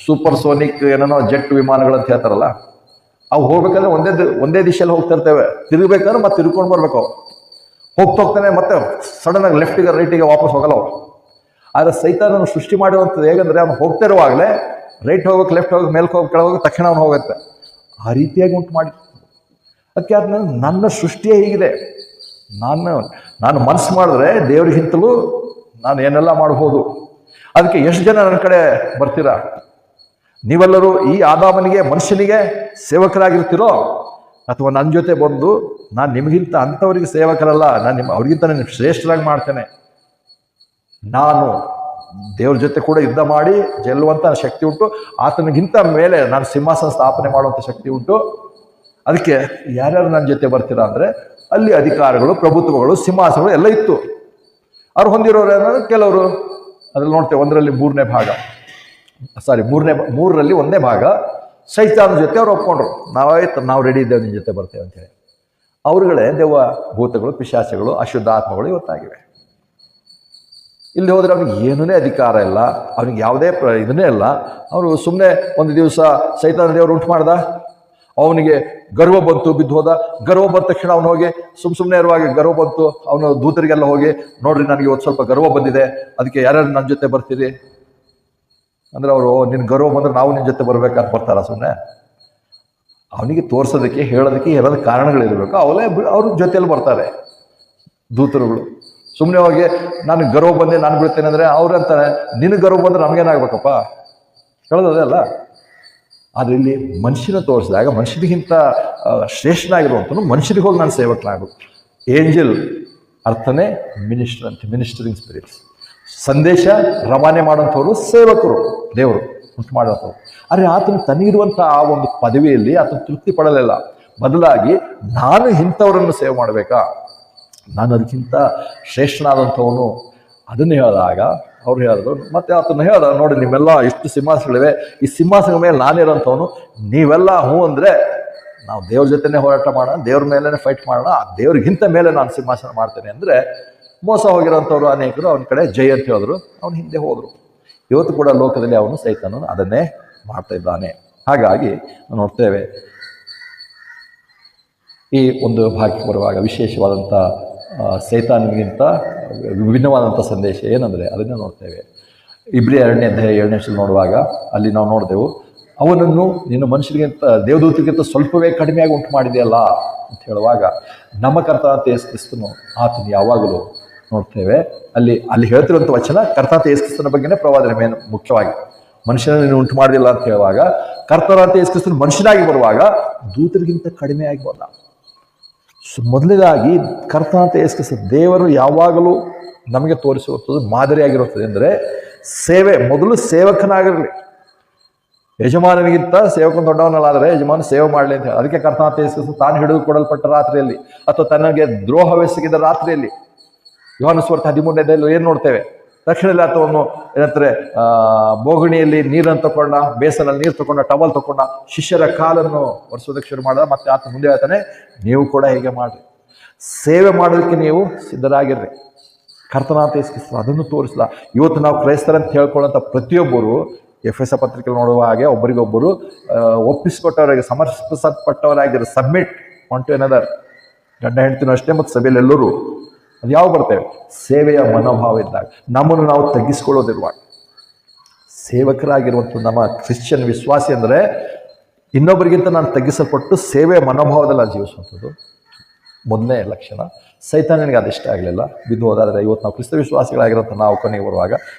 ಸೂಪರ್ ಸೋನಿಕ್ ಏನೇನೋ ಜೆಟ್ ವಿಮಾನಗಳಂತ ಹೇಳ್ತಾರಲ್ಲ, ಅವು ಹೋಗ್ಬೇಕಾದ್ರೆ ಒಂದೇ ದಿಶೆಯಲ್ಲಿ ಹೋಗ್ತಾ ಇರ್ತೇವೆ. ತಿರುಗಬೇಕಾದ್ರೆ ಮತ್ತೆ ತಿರ್ಕೊಂಡು ಬರ್ಬೇಕು. ಹೋಗ್ತಾನೆ ಮತ್ತೆ ಸಡನ್ ಆಗಿ ಲೆಫ್ಟಿಗೆ ರೈಟಿಗೆ ವಾಪಸ್ ಹೋಗಲ್ಲ ಅವು. ಆದರೆ ಸೈತಾನನ್ನು ಸೃಷ್ಟಿ ಮಾಡಿರುವಂಥದ್ದು ಹೇಗಂದ್ರೆ, ಅವನು ಹೋಗ್ತಾ ಇರುವಾಗಲೇ ರೈಟ್ ಹೋಗೋಕೆ, ಲೆಫ್ಟ್ ಹೋಗಿ, ಮೇಲ್ಗೆ ಹೋಗಿ, ಕೆಳಗೆ ಹೋಗಿ, ತಕ್ಷಣ ಅವನು ಹೋಗುತ್ತೆ. ಆ ರೀತಿಯಾಗಿ ಉಂಟು ಮಾಡಿ. ಅದಕ್ಕೆ ಆದ್ಮೇಲೆ ನನ್ನ ಸೃಷ್ಟಿಯೇ ಹೀಗಿದೆ. ನಾನು ಮನಸ್ಸು ಮಾಡಿದ್ರೆ ದೇವರಿಗಿಂತಲೂ ನಾನು ಏನೆಲ್ಲ ಮಾಡ್ಬೋದು. ಅದಕ್ಕೆ ಎಷ್ಟು ಜನ ನನ್ನ ಕಡೆ ಬರ್ತೀರಾ? ನೀವೆಲ್ಲರೂ ಈ ಆದಾಮನಿಗೆ, ಮನುಷ್ಯನಿಗೆ ಸೇವಕರಾಗಿರ್ತೀರೋ, ಅಥವಾ ನನ್ನ ಜೊತೆ ಬಂದು ನಾನು ನಿಮಗಿಂತ ಅಂಥವರಿಗೆ ಸೇವಕರಲ್ಲ, ನಾನು ಅವ್ರಿಗಿಂತ ನಾನು ಶ್ರೇಷ್ಠರಾಗಿ ಮಾಡ್ತೇನೆ, ನಾನು ದೇವ್ರ ಜೊತೆ ಕೂಡ ಯುದ್ಧ ಮಾಡಿ ಗೆಲ್ಲುವಂಥ ಶಕ್ತಿ ಉಂಟು. ಆತನಿಗಿಂತ ಮೇಲೆ ನಾನು ಸಿಂಹಾಸನ ಸ್ಥಾಪನೆ ಮಾಡುವಂಥ ಶಕ್ತಿ ಉಂಟು. ಅದಕ್ಕೆ ಯಾರ್ಯಾರು ನನ್ನ ಜೊತೆ ಬರ್ತೀರಾ ಅಂದರೆ ಅಲ್ಲಿ ಅಧಿಕಾರಗಳು, ಪ್ರಭುತ್ವಗಳು, ಸಿಂಹಾಸನಗಳು ಎಲ್ಲ ಇತ್ತು. ಅವ್ರು ಹೊಂದಿರೋರು ಏನಾದ್ರು ಕೆಲವರು ಅದ್ರಲ್ಲಿ ನೋಡ್ತೇವೆ, ಒಂದರಲ್ಲಿ ಮೂರರಲ್ಲಿ ಒಂದೇ ಭಾಗ ಸೈತಾನ ಜೊತೆ ಅವ್ರು ಒಪ್ಕೊಂಡ್ರು. ನಾವು ರೆಡಿ ಇದ್ದೇವೆ ನಿನ್ನ ಜೊತೆ ಬರ್ತೇವೆ ಅಂತೇಳಿ. ಅವರುಗಳೇ ದೆವ್ವ, ಭೂತಗಳು, ಪಿಶಾಚಗಳು, ಅಶುದ್ಧ ಆತ್ಮಗಳು ಇವತ್ತಾಗಿವೆ. ಇಲ್ಲಿ ಹೋದರೆ ಅವ್ನಿಗೆ ಏನೂ ಅಧಿಕಾರ ಇಲ್ಲ, ಅವ್ನಿಗೆ ಯಾವುದೇ ಇದನ್ನೇ ಇಲ್ಲ. ಅವರು ಸುಮ್ಮನೆ ಒಂದು ದಿವಸ ಸೈತಾನ ದೇವರು ಉಂಟು ಮಾಡ್ದ, ಅವನಿಗೆ ಗರ್ವ ಬಂತು, ಬಿದ್ದು ಹೋದ. ಗರ್ವ ಬಂದ ತಕ್ಷಣ ಅವನು ಹೋಗಿ ಸುಮ್ಮನೆ ಇರುವಾಗ ಗರ್ವ ಬಂತು, ಅವನು ದೂತರಿಗೆಲ್ಲ ಹೋಗಿ ನೋಡ್ರಿ ನನಗೆ ಇವತ್ತು ಸ್ವಲ್ಪ ಗರ್ವ ಬಂದಿದೆ, ಅದಕ್ಕೆ ಯಾರ್ಯಾರು ನನ್ನ ಜೊತೆ ಬರ್ತೀರಿ ಅಂದರೆ ಅವರು ನಿನ್ನ ಗರ್ವ ಬಂದ್ರೆ ನಾವು ನಿನ್ನ ಜೊತೆ ಬರ್ಬೇಕಂತ ಬರ್ತಾರ? ಸುಮ್ಮನೆ ಅವನಿಗೆ ತೋರ್ಸೋದಕ್ಕೆ, ಹೇಳೋದಕ್ಕೆ ಏನಾದ್ರು ಕಾರಣಗಳಿರಬೇಕು. ಅವ್ರ ಜೊತೆಯಲ್ಲಿ ಬರ್ತಾರೆ ದೂತರುಗಳು. ಸುಮ್ಮನೆ ಹೋಗಿ ನಾನು ಗರ್ವ ಬಂದೆ ನಾನು ಬಿಡ್ತೇನೆ ಅಂದರೆ ಅವ್ರಂತಾರೆ ನಿನಗೆ ಗರ್ವ ಬಂದ್ರೆ ನಮಗೇನಾಗಬೇಕಪ್ಪ, ಹೇಳೋದೇ ಅಲ್ಲ. ಆದರೆ ಇಲ್ಲಿ ಮನುಷ್ಯನ ತೋರಿಸಿದಾಗ ಮನುಷ್ಯನಿಗಿಂತ ಶ್ರೇಷ್ಠನಾಗಿರುವಂಥನು ಮನುಷ್ಯರಿಗೆ ಹೋಗಿ ನಾನು ಸೇವಕನಾಗಬೇಕು. ಏಂಜಲ್ ಅರ್ಥನೇ ಮಿನಿಸ್ಟರ್ ಅಂತ, ಮಿನಿಸ್ಟರಿಂಗ್ ಸ್ಪಿರಿಟ್ಸ್. ಸಂದೇಶ ರವಾನೆ ಮಾಡೋಂಥವ್ರು ಸೇವಕರು, ದೇವರು ಉಂಟು ಮಾಡೋಂಥವ್ರು. ಆದರೆ ಆತನು ತನಗಿರುವಂಥ ಆ ಒಂದು ಪದವಿಯಲ್ಲಿ ಆತನು ತೃಪ್ತಿ ಪಡಲಿಲ್ಲ. ಬದಲಾಗಿ ನಾನು ಇಂಥವರನ್ನು ಸೇವೆ ಮಾಡಬೇಕಾ, ನಾನು ಅದಕ್ಕಿಂತ ಶ್ರೇಷ್ಠನಾದಂಥವನು, ಅದನ್ನು ಹೇಳಿದಾಗ ಅವ್ರು ಹೇಳಿದ್ರು. ಮತ್ತೆ ಆತನ ಹೇಳ್ದ, ನೋಡಿ ನಿಮ್ಮೆಲ್ಲ ಎಷ್ಟು ಸಿಂಹಾಸನಗಳಿವೆ, ಈ ಸಿಂಹಾಸನ ಮೇಲೆ ನಾನಿರೋಂಥವನು, ನೀವೆಲ್ಲ ಹ್ಞೂ ಅಂದರೆ ನಾವು ದೇವ್ರ ಜೊತೆನೇ ಹೋರಾಟ ಮಾಡೋಣ, ದೇವ್ರ ಮೇಲೇ ಫೈಟ್ ಮಾಡೋಣ, ದೇವ್ರಿಗಿಂತ ಮೇಲೆ ನಾನು ಸಿಂಹಾಸನ ಮಾಡ್ತೇನೆ ಅಂದರೆ ಮೋಸ ಹೋಗಿರೋಂಥವ್ರು ಅನೇಕರು ಅವನ ಕಡೆ ಜೈ ಅಂತ ಹೇಳಿದ್ರು, ಅವನು ಹಿಂದೆ ಹೋದರು. ಇವತ್ತು ಕೂಡ ಲೋಕದಲ್ಲಿ ಅವನು ಸೈತಾನನು ಅದನ್ನೇ ಮಾಡ್ತಾ ಇದ್ದಾನೆ. ಹಾಗಾಗಿ ನೋಡ್ತೇವೆ ಈ ಒಂದು ಭಾಗಕ್ಕೆ ಬರುವಾಗ ವಿಶೇಷವಾದಂಥ ಸೈತಾನಿಗಿಂತ ವಿಭಿನ್ನವಾದಂಥ ಸಂದೇಶ ಏನಂದರೆ ಅದನ್ನೇ ನೋಡ್ತೇವೆ. ಇಬ್ರಿಯ 2ನೇ ಅಧ್ಯಾಯ 7ನೇ ವಚನ ನೋಡುವಾಗ ಅಲ್ಲಿ ನಾವು ನೋಡಿದೆವು, ಅವನನ್ನು ನಿನ್ನ ಮನುಷ್ಯರಿಗಿಂತ ದೇವದೂತರಿಗಿಂತ ಸ್ವಲ್ಪವೇ ಕಡಿಮೆಯಾಗಿ ಉಂಟು ಮಾಡಿದೆಯಲ್ಲ ಅಂತ ಹೇಳುವಾಗ ನಮ್ಮ ಕರ್ತನಾದ ಯೇಸು ಕ್ರಿಸ್ತನು ಆತನು ಯಾವಾಗಲೂ ನೋಡ್ತೇವೆ ಅಲ್ಲಿ ಹೇಳ್ತಿರುವಂಥ ವಚನ ಕರ್ತನಾದ ಯೇಸು ಕ್ರಿಸ್ತನ ಬಗ್ಗೆನೇ ಪ್ರವಾದನೆ ಮುಖ್ಯವಾಗಿ. ಮನುಷ್ಯನ ನೀನು ಉಂಟು ಮಾಡಿದಿಲ್ಲ ಅಂತ ಹೇಳುವಾಗ ಕರ್ತನಾದ ಯೇಸು ಕ್ರಿಸ್ತನು ಮನುಷ್ಯನಾಗಿ ಬರುವಾಗ ದೂತರಿಗಿಂತ ಕಡಿಮೆಯಾಗಿ ಬಂದ. ಮೊದಲನೇದಾಗಿ ಕರ್ತನಾದ ಯೇಸು ಕ್ರಿಸ್ತ ದೇವರು ಯಾವಾಗಲೂ ನಮಗೆ ತೋರಿಸುವಂಥದ್ದು ಮಾದರಿಯಾಗಿರುತ್ತದೆ ಅಂದರೆ ಸೇವೆ. ಮೊದಲು ಸೇವಕನಾಗಿರಲಿ, ಯಜಮಾನನಿಗಿಂತ ಸೇವಕನ ದೊಡ್ಡವನಲ್ಲಾದರೆ ಯಜಮಾನ ಸೇವೆ ಮಾಡಲಿ ಅಂತ ಹೇಳಿ. ಅದಕ್ಕೆ ಕರ್ತನಾದ ಯೇಸು ಕ್ರಿಸ್ತ ತಾನು ಹಿಡಿದು ಕೊಡಲ್ಪಟ್ಟ ರಾತ್ರಿಯಲ್ಲಿ ಅಥವಾ ತನಗೆ ದ್ರೋಹವೆಸಗಿದ ರಾತ್ರಿಯಲ್ಲಿ ಯೋಹಾನ ಸುವಾರ್ತೆ 13ನೇ ಅಧ್ಯಾಯದಲ್ಲಿ ಏನು ನೋಡ್ತೇವೆ, ತಕ್ಷಣದಲ್ಲಿ ಆತವನ್ನು ಏನಂತಾರೆ ಬೋಗಣಿಯಲ್ಲಿ ನೀರನ್ನು ತಗೊಂಡ, ಬೇಸನಲ್ಲಿ ನೀರು ತಗೊಂಡ, ಟವಲ್ ತಗೊಂಡ, ಶಿಷ್ಯರ ಕಾಲನ್ನು ಒರೆಸೋದಕ್ಕೆ ಶುರು ಮಾಡಿದ. ಮತ್ತೆ ಆತ ಮುಂದೆ ಹೇಳ್ತಾನೆ, ನೀವು ಕೂಡ ಹೀಗೆ ಮಾಡಿರಿ, ಸೇವೆ ಮಾಡೋದಕ್ಕೆ ನೀವು ಸಿದ್ಧರಾಗಿರ್ರಿ. ಕರ್ತನಾದ ಯೇಸು ಕ್ರಿಸ್ತ ಅದನ್ನು ತೋರಿಸಲ್ಲ. ಇವತ್ತು ನಾವು ಕ್ರೈಸ್ತರಂತ ಹೇಳ್ಕೊಳ್ಳೋಂಥ ಪ್ರತಿಯೊಬ್ಬರು ಎಫೆಸ ಪತ್ರಿಕೆ ನೋಡುವ ಹಾಗೆ ಒಬ್ಬರಿಗೊಬ್ಬರು ಒಪ್ಪಿಸಿಕೊಟ್ಟವರಾಗಿ, ಸಮರ್ಪಿಸಲ್ಪಟ್ಟವರಾಗಿರೋ, ಸಬ್ಮಿಟ್ ಒನ್ ಏನದರ್, ಗಂಡ ಹೆಂಡ್ತಿನೂ ಅಷ್ಟೇ, ಮತ್ತು ಸಭೆಯಲ್ಲಿ ಎಲ್ಲರೂ ಅದು ಯಾವ ಬರ್ತೇವೆ, ಸೇವೆಯ ಮನೋಭಾವ ಇದ್ದಾಗ, ನಮ್ಮನ್ನು ನಾವು ತಗ್ಗಿಸ್ಕೊಳ್ಳೋದಿರುವಾಗ. ಸೇವಕರಾಗಿರುವಂಥ ನಮ್ಮ ಕ್ರಿಶ್ಚಿಯನ್ ವಿಶ್ವಾಸಿ ಅಂದರೆ ಇನ್ನೊಬ್ಬರಿಗಿಂತ ನಾನು ತಗ್ಗಿಸಲ್ಪಟ್ಟು ಸೇವೆಯ ಮನೋಭಾವದಲ್ಲಿ ನಾನು ಜೀವಿಸುವಂಥದ್ದು ಮೊದಲನೇ ಲಕ್ಷಣ. ಸೈತಾನನಿಗೆ ಅದೆಷ್ಟೇ ಆಗಲಿಲ್ಲ, ಬಿದ್ದು ಹೋದಾದರೆ ಇವತ್ತು ನಾವು ಕ್ರಿಸ್ತ ವಿಶ್ವಾಸಿಗಳಾಗಿರೋಂಥ ನಾವು ಕೊನೆಗೆ ಬರುವಾಗ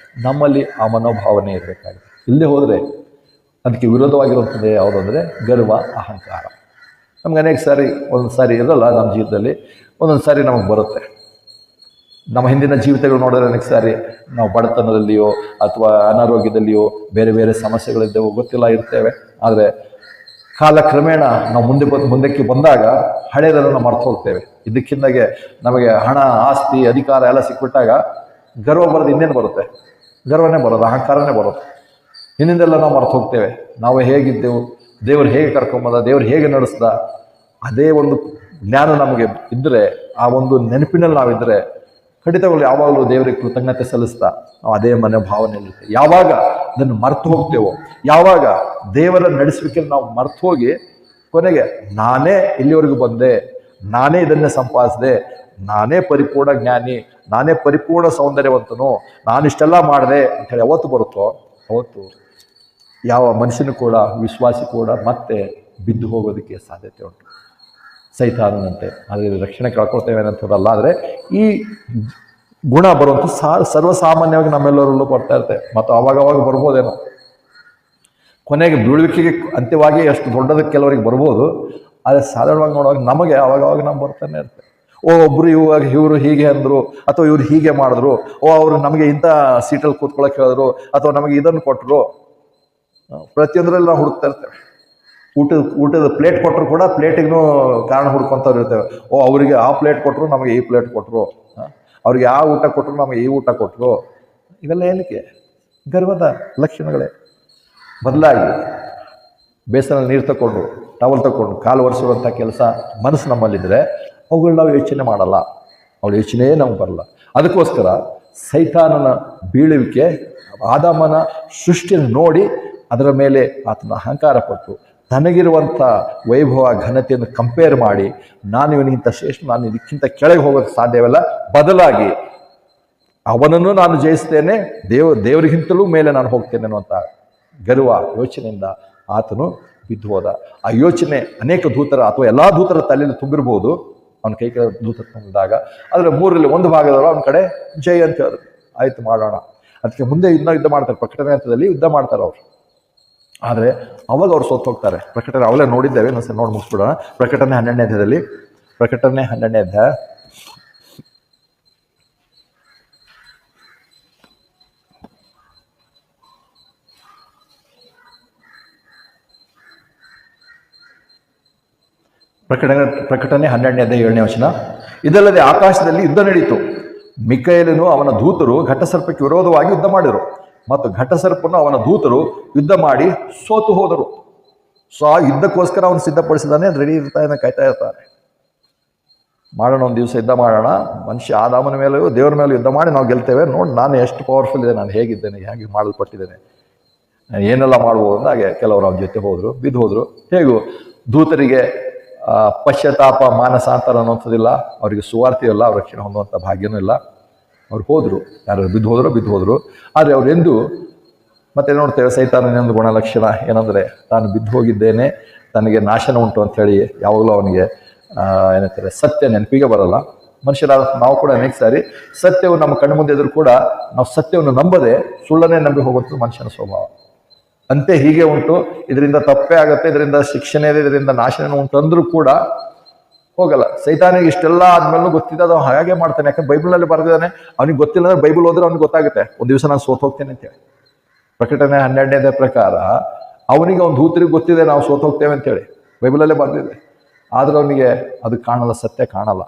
ನಮ್ಮಲ್ಲಿ ಆ ಮನೋಭಾವನೆ ಇರಬೇಕಾಗಿದೆ. ಇಲ್ಲೇ ಹೋದರೆ ಅದಕ್ಕೆ ವಿರೋಧವಾಗಿರುವಂಥದ್ದು ಯಾವುದು ಅಂದರೆ ಗರ್ವ, ಅಹಂಕಾರ. ನಮ್ಗೆ ಅನೇಕ ಸಾರಿ ಒಂದೊಂದು ಸಾರಿ ಇರಲ್ಲ ನಮ್ಮ ಜೀವಿತದಲ್ಲಿ, ಒಂದೊಂದು ಸಾರಿ ನಮಗೆ ಬರುತ್ತೆ. ನಮ್ಮ ಹಿಂದಿನ ಜೀವಿತಗಳು ನೋಡಿದ್ರೆ ಅನೇಕ ಸಾರಿ ನಾವು ಬಡತನದಲ್ಲಿಯೋ ಅಥವಾ ಅನಾರೋಗ್ಯದಲ್ಲಿಯೋ ಬೇರೆ ಬೇರೆ ಸಮಸ್ಯೆಗಳಿದ್ದೇವೋ ಗೊತ್ತಿಲ್ಲ ಇರ್ತೇವೆ. ಆದರೆ ಕಾಲಕ್ರಮೇಣ ನಾವು ಮುಂದಕ್ಕೆ ಬಂದಾಗ ಹಳೆಯದನ್ನು ನಾವು ಮರ್ತು ಹೋಗ್ತೇವೆ. ಇದಕ್ಕಿಂದಾಗೆ ನಮಗೆ ಹಣ, ಆಸ್ತಿ, ಅಧಿಕಾರ ಎಲ್ಲ ಸಿಕ್ಬಿಟ್ಟಾಗ ಗರ್ವ ಬರೋದು ಇನ್ನೇನು ಬರುತ್ತೆ? ಗರ್ವನೇ ಬರೋದು, ಅಹಂಕಾರನೇ ಬರೋದು. ಇನ್ನಿಂದೆಲ್ಲ ನಾವು ಮರ್ತು ಹೋಗ್ತೇವೆ. ನಾವು ಹೇಗಿದ್ದೆವು, ದೇವರು ಹೇಗೆ ಕರ್ಕೊಂಬಂದ, ದೇವರು ಹೇಗೆ ನಡೆಸ್ದ, ಅದೇ ಒಂದು ಜ್ಞಾನ ನಮಗೆ ಇದ್ದರೆ, ಆ ಒಂದು ನೆನಪಿನಲ್ಲಿ ನಾವಿದ್ದರೆ ಖಂಡಿತವಾಗ್ಲೂ ಯಾವಾಗಲೂ ದೇವರಿಗೆ ಕೃತಜ್ಞತೆ ಸಲ್ಲಿಸ್ತಾ ನಾವು ಅದೇ ಮನೋಭಾವನೆಯಲ್ಲಿರ್ತೇವೆ. ಯಾವಾಗ ಅದನ್ನು ಮರ್ತು ಹೋಗ್ತೇವೋ, ಯಾವಾಗ ದೇವರ ನಡೆಸುವಿಕೆಯಲ್ಲಿ ನಾವು ಮರ್ತು ಹೋಗಿ ಕೊನೆಗೆ ನಾನೇ ಇಲ್ಲಿವರೆಗೂ ಬಂದೆ, ನಾನೇ ಇದನ್ನೇ ಸಂಪಾದಿಸಿದೆ, ನಾನೇ ಪರಿಪೂರ್ಣ ಜ್ಞಾನಿ, ನಾನೇ ಪರಿಪೂರ್ಣ ಸೌಂದರ್ಯವಂತನು, ನಾನಿಷ್ಟೆಲ್ಲ ಮಾಡಿದೆ ಅಂಥೇಳಿ ಯಾವತ್ತು ಬರುತ್ತೋ ಅವತ್ತು ಯಾವ ಮನುಷ್ಯನೂ ಕೂಡ, ವಿಶ್ವಾಸಿ ಕೂಡ ಮತ್ತೆ ಬಿದ್ದು ಹೋಗೋದಕ್ಕೆ ಸಾಧ್ಯತೆ ಉಂಟು, ಸೈತಾನನಂತೆ. ಅದರಲ್ಲಿ ರಕ್ಷಣೆ ಕಳ್ಕೊಳ್ತೇವೆ ಅನ್ನೋಂಥದ್ದಲ್ಲ. ಆದರೆ ಈ ಗುಣ ಬರುವಂಥ ಸರ್ವಸಾಮಾನ್ಯವಾಗಿ ನಮ್ಮೆಲ್ಲರಲ್ಲೂ ಬರ್ತಾ ಇರುತ್ತೆ, ಮತ್ತು ಅವಾಗವಾಗ ಬರ್ಬೋದೇನೋ. ಕೊನೆಗೆ ಬೀಳುವಿಕೆಗೆ ಅಂತ್ಯವಾಗಿ ಅಷ್ಟು ದೊಡ್ಡದಕ್ಕೆ ಕೆಲವರಿಗೆ ಬರ್ಬೋದು, ಆದರೆ ಸಾಧಾರಣವಾಗಿ ನೋಡುವಾಗ ನಮಗೆ ಅವಾಗವಾಗ ನಾವು ಬರ್ತಾನೆ ಇರ್ತೇವೆ. ಓ ಒಬ್ರು ಇವರು ಹೀಗೆ ಅಂದ್ರು, ಅಥವಾ ಇವ್ರು ಹೀಗೆ ಮಾಡಿದ್ರು, ಓ ಅವರು ನಮಗೆ ಇಂಥ ಸೀಟಲ್ಲಿ ಕೂತ್ಕೊಳ್ಳೋಕೆ ಹೇಳಿದ್ರು, ಅಥವಾ ನಮಗೆ ಇದನ್ನು ಕೊಟ್ಟರು. ಪ್ರತಿಯೊಂದರಲ್ಲಿ ನಾವು ಹುಡುಕ್ತಾ ಇರ್ತೇವೆ. ಊಟದ ಪ್ಲೇಟ್ ಕೊಟ್ಟರು ಕೂಡ ಪ್ಲೇಟಿಗೂ ಕಾರಣ ಹುಡ್ಕೊಂತವ್ರು ಇರ್ತೇವೆ. ಓ ಅವರಿಗೆ ಆ ಪ್ಲೇಟ್ ಕೊಟ್ಟರು, ನಮಗೆ ಈ ಪ್ಲೇಟ್ ಕೊಟ್ಟರು, ಅವ್ರಿಗೆ ಆ ಊಟ ಕೊಟ್ಟರು, ನಮಗೆ ಈ ಊಟ ಕೊಟ್ಟರು. ಇವೆಲ್ಲ ಏನಕ್ಕೆ? ಗರ್ವದ ಲಕ್ಷಣಗಳೇ. ಬದಲಾಗಿ ಬೇಸನಲ್ಲಿ ನೀರು ತಗೊಂಡು ಟವಲ್ ತಗೊಂಡು ಕಾಲು ಒರೆಸುವಂಥ ಕೆಲಸ ಮನಸ್ಸು ನಮ್ಮಲ್ಲಿದ್ದರೆ ಅವುಗಳು ನಾವು ಯೋಚನೆ ಮಾಡಲ್ಲ, ಅವಳ ಯೋಚನೆಯೇ ನಮ್ಗೆ ಬರಲ್ಲ. ಅದಕ್ಕೋಸ್ಕರ ಸೈತಾನನ ಬೀಳುವಿಕೆ, ಆದಾಮನ ಸೃಷ್ಟಿಯನ್ನು ನೋಡಿ ಅದರ ಮೇಲೆ ಆತನ ಅಹಂಕಾರ ಪಟ್ಟು ತನಗಿರುವಂಥ ವೈಭವ ಘನತೆಯನ್ನು ಕಂಪೇರ್ ಮಾಡಿ ನಾನು ಇವನಿಗಿಂತ ಶ್ರೇಷ್ಠ, ನಾನು ಇದಕ್ಕಿಂತ ಕೆಳಗೆ ಹೋಗೋಕ್ಕೆ ಸಾಧ್ಯವಿಲ್ಲ, ಬದಲಾಗಿ ಅವನನ್ನು ನಾನು ಜಯಿಸ್ತೇನೆ, ದೇವರಿಗಿಂತಲೂ ಮೇಲೆ ನಾನು ಹೋಗ್ತೇನೆ ಅನ್ನುವಂಥ ಗರ್ವ ಯೋಚನೆಯಿಂದ ಆತನು ಬಿದ್ದು ಹೋದ. ಆ ಯೋಚನೆ ಅನೇಕ ದೂತರ ಅಥವಾ ಎಲ್ಲ ದೂತರ ತಲೆಯಲ್ಲಿ ತುಂಬಿರ್ಬೋದು. ಅವನ ಕೈ ಕೆಳ ದೂತ ತುಂಬಿದಾಗ ಅದರ 3ರಲ್ಲಿ 1 ಭಾಗದವರು ಅವನ ಕಡೆ ಜೈ ಅಂತ ಹೇಳಿದ್ರು. ಆಯ್ತು ಮಾಡೋಣ, ಅದಕ್ಕೆ ಮುಂದೆ ಯುದ್ಧ ಮಾಡ್ತಾರೆ. ಪ್ರಕಟಣೆ ಹಂತದಲ್ಲಿ ಯುದ್ಧ ಮಾಡ್ತಾರೆ ಅವರು. ಆದರೆ ಅವಾಗ ಅವ್ರು ಸೋತು ಹೋಗ್ತಾರೆ. ಪ್ರಕಟಣೆ ಅವಲೇ ನೋಡಿದ್ದೇವೆ, ಇನ್ನೊಂದ್ಸರಿ ನೋಡಿ ಮುಗಿಸ್ಬಿಡೋಣ. ಪ್ರಕಟಣೆ 12ನೇ ಅಧ್ಯಾಯದಲ್ಲಿ, ಪ್ರಕಟಣೆ 12ನೇ ಅಧ್ಯಾಯ ಪ್ರಕಟಣೆ 12ನೇ ಅಧ್ಯಾಯ 7ನೇ ವಚನ. ಇದಲ್ಲದೆ ಆಕಾಶದಲ್ಲಿ ಯುದ್ಧ ನಡೀತು. ಮಿಕಾಯೇಲನು ಅವನ ದೂತರು ಘಟಸರ್ಪಕ್ಕೆ ವಿರೋಧವಾಗಿ ಯುದ್ಧ ಮಾಡಿದರು, ಮತ್ತು ಘಟಸರ್ಪನು ಅವನ ದೂತರು ಯುದ್ಧ ಮಾಡಿ ಸೋತು ಹೋದರು. ಸೊ ಆ ಯುದ್ಧಕ್ಕೋಸ್ಕರ ಅವನು ಸಿದ್ಧಪಡಿಸಿದಾನೆ, ರೆಡಿ ಇರ್ತಾನೆ, ಕಾಯ್ತಾ ಇರ್ತಾನೆ. ಮಾಡೋಣ, ಒಂದು ದಿವಸ ಯುದ್ಧ ಮಾಡೋಣ, ಮನುಷ್ಯ ಆದಾಮನ ಮೇಲೂ ದೇವರ ಮೇಲೂ ಯುದ್ಧ ಮಾಡಿ ನಾವು ಗೆಲ್ತೇವೆ. ನೋಡಿ ನಾನು ಎಷ್ಟು ಪವರ್ಫುಲ್ ಇದೆ, ನಾನು ಹೇಗಿದ್ದೇನೆ, ಹೇಗೆ ಮಾಡಲ್ಪಟ್ಟಿದ್ದೇನೆ, ನಾನು ಏನೆಲ್ಲ ಮಾಡ್ಬೋದು ಅಂದಾಗೆ ಕೆಲವರು ಅವನ ಜೊತೆ ಹೋದರು, ಬಿದ್ದು ಹೋದರು. ಹೇಗೂ ದೂತರಿಗೆ ಪಶ್ಚಾತ್ತಾಪ ಮಾನಸಾಂತರ ಅನ್ನೋಂಥದ್ದಿಲ್ಲ, ಅವರಿಗೆ ಸುವಾರ್ತೆ ಇಲ್ಲ, ಅವ್ರ ರಕ್ಷಣೆ ಹೊಂದುವಂಥ ಭಾಗ್ಯನೂ ಇಲ್ಲ. ಅವ್ರು ಹೋದರು, ಯಾರು ಬಿದ್ದು ಹೋದರು. ಆದರೆ ಅವರೆಂದು ಮತ್ತೆ ನೋಡ್ತೇವೆ ಸೈತಾನನೊಂದು ಗುಣಲಕ್ಷಣ ಏನಂದರೆ, ತಾನು ಬಿದ್ದು ಹೋಗಿದ್ದೇನೆ, ತನಗೆ ನಾಶನ ಉಂಟು ಅಂಥೇಳಿ ಯಾವಾಗಲೂ ಅವನಿಗೆ ಏನಂತಾರೆ ಸತ್ಯ ನೆನಪಿಗೆ ಬರಲ್ಲ. ಮನುಷ್ಯರಾದ ನಾವು ಕೂಡ ಅನೇಕ ಸಾರಿ ಸತ್ಯವು ನಮ್ಮ ಕಣ್ಣು ಮುಂದೆ ಇದ್ರೂ ಕೂಡ ನಾವು ಸತ್ಯವನ್ನು ನಂಬದೆ ಸುಳ್ಳನ್ನೇ ನಂಬಿ ಹೋಗುವಂಥದ್ದು ಮನುಷ್ಯನ ಸ್ವಭಾವ. ಅಂತೆ ಹೀಗೆ ಉಂಟು, ಇದರಿಂದ ತಪ್ಪೇ ಆಗುತ್ತೆ, ಇದರಿಂದ ಶಿಕ್ಷಣ ಇದೆ, ಇದರಿಂದ ನಾಶನ ಉಂಟು ಅಂದ್ರೂ ಕೂಡ ಹೋಗಲ್ಲ. ಸೈತಾನಿಗೆ ಇಷ್ಟೆಲ್ಲ ಆದ್ಮೇಲೂ ಗೊತ್ತಿದೆ, ಅದು ಹಾಗೆ ಮಾಡ್ತಾನೆ. ಯಾಕಂದ್ರೆ ಬೈಬಲ್ನಲ್ಲಿ ಬರೆದಿದ್ದಾನೆ. ಅವ್ನಿಗೆ ಗೊತ್ತಿಲ್ಲ ಅಂದ್ರೆ ಬೈಬಲ್ ಓದ್ರೆ ಅವ್ನಿಗೆ ಗೊತ್ತಾಗುತ್ತೆ, ಒಂದು ದಿವಸ ನಾನು ಸೋತು ಹೋಗ್ತೇನೆ ಅಂತೇಳಿ. ಪ್ರಕಟಣೆ 12ನೇ ಪ್ರಕಾರ ಅವನಿಗೆ ಒಂದು ದೂತರಿಗೆ ಗೊತ್ತಿದೆ ನಾವು ಸೋತು ಹೋಗ್ತೇವೆ ಅಂತೇಳಿ, ಬೈಬಲಲ್ಲೇ ಬರೆದಿದೆ. ಆದ್ರೆ ಅವನಿಗೆ ಅದು ಕಾಣಲ್ಲ, ಸತ್ಯ ಕಾಣಲ್ಲ.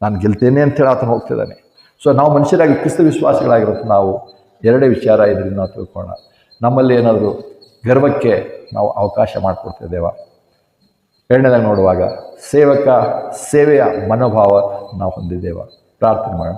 ನಾನು ಗೆಲ್ತೇನೆ ಅಂತೇಳಿ ಆತನು ಹೋಗ್ತಿದ್ದಾನೆ. ಸೊ ನಾವು ಮನುಷ್ಯರಾಗಿ ಕ್ರಿಸ್ತ ವಿಶ್ವಾಸಿಗಳಾಗಿರುತ್ತೆ. ನಾವು 2 ವಿಚಾರ ಇದರಿಂದ ನಾವು ತಿಳ್ಕೊಳ್ಳೋಣ. ನಮ್ಮಲ್ಲಿ ಏನಾದರೂ ಗರ್ವಕ್ಕೆ ನಾವು ಅವಕಾಶ ಮಾಡಿಕೊಡ್ತಿದ್ದೇವ? 2ನೇದಾಗಿ ನೋಡುವಾಗ ಸೇವೆಯ ಮನೋಭಾವ ನಾವು ಹೊಂದಿದ್ದೇವ? ಪ್ರಾರ್ಥನೆ ಮಾಡೋಣ.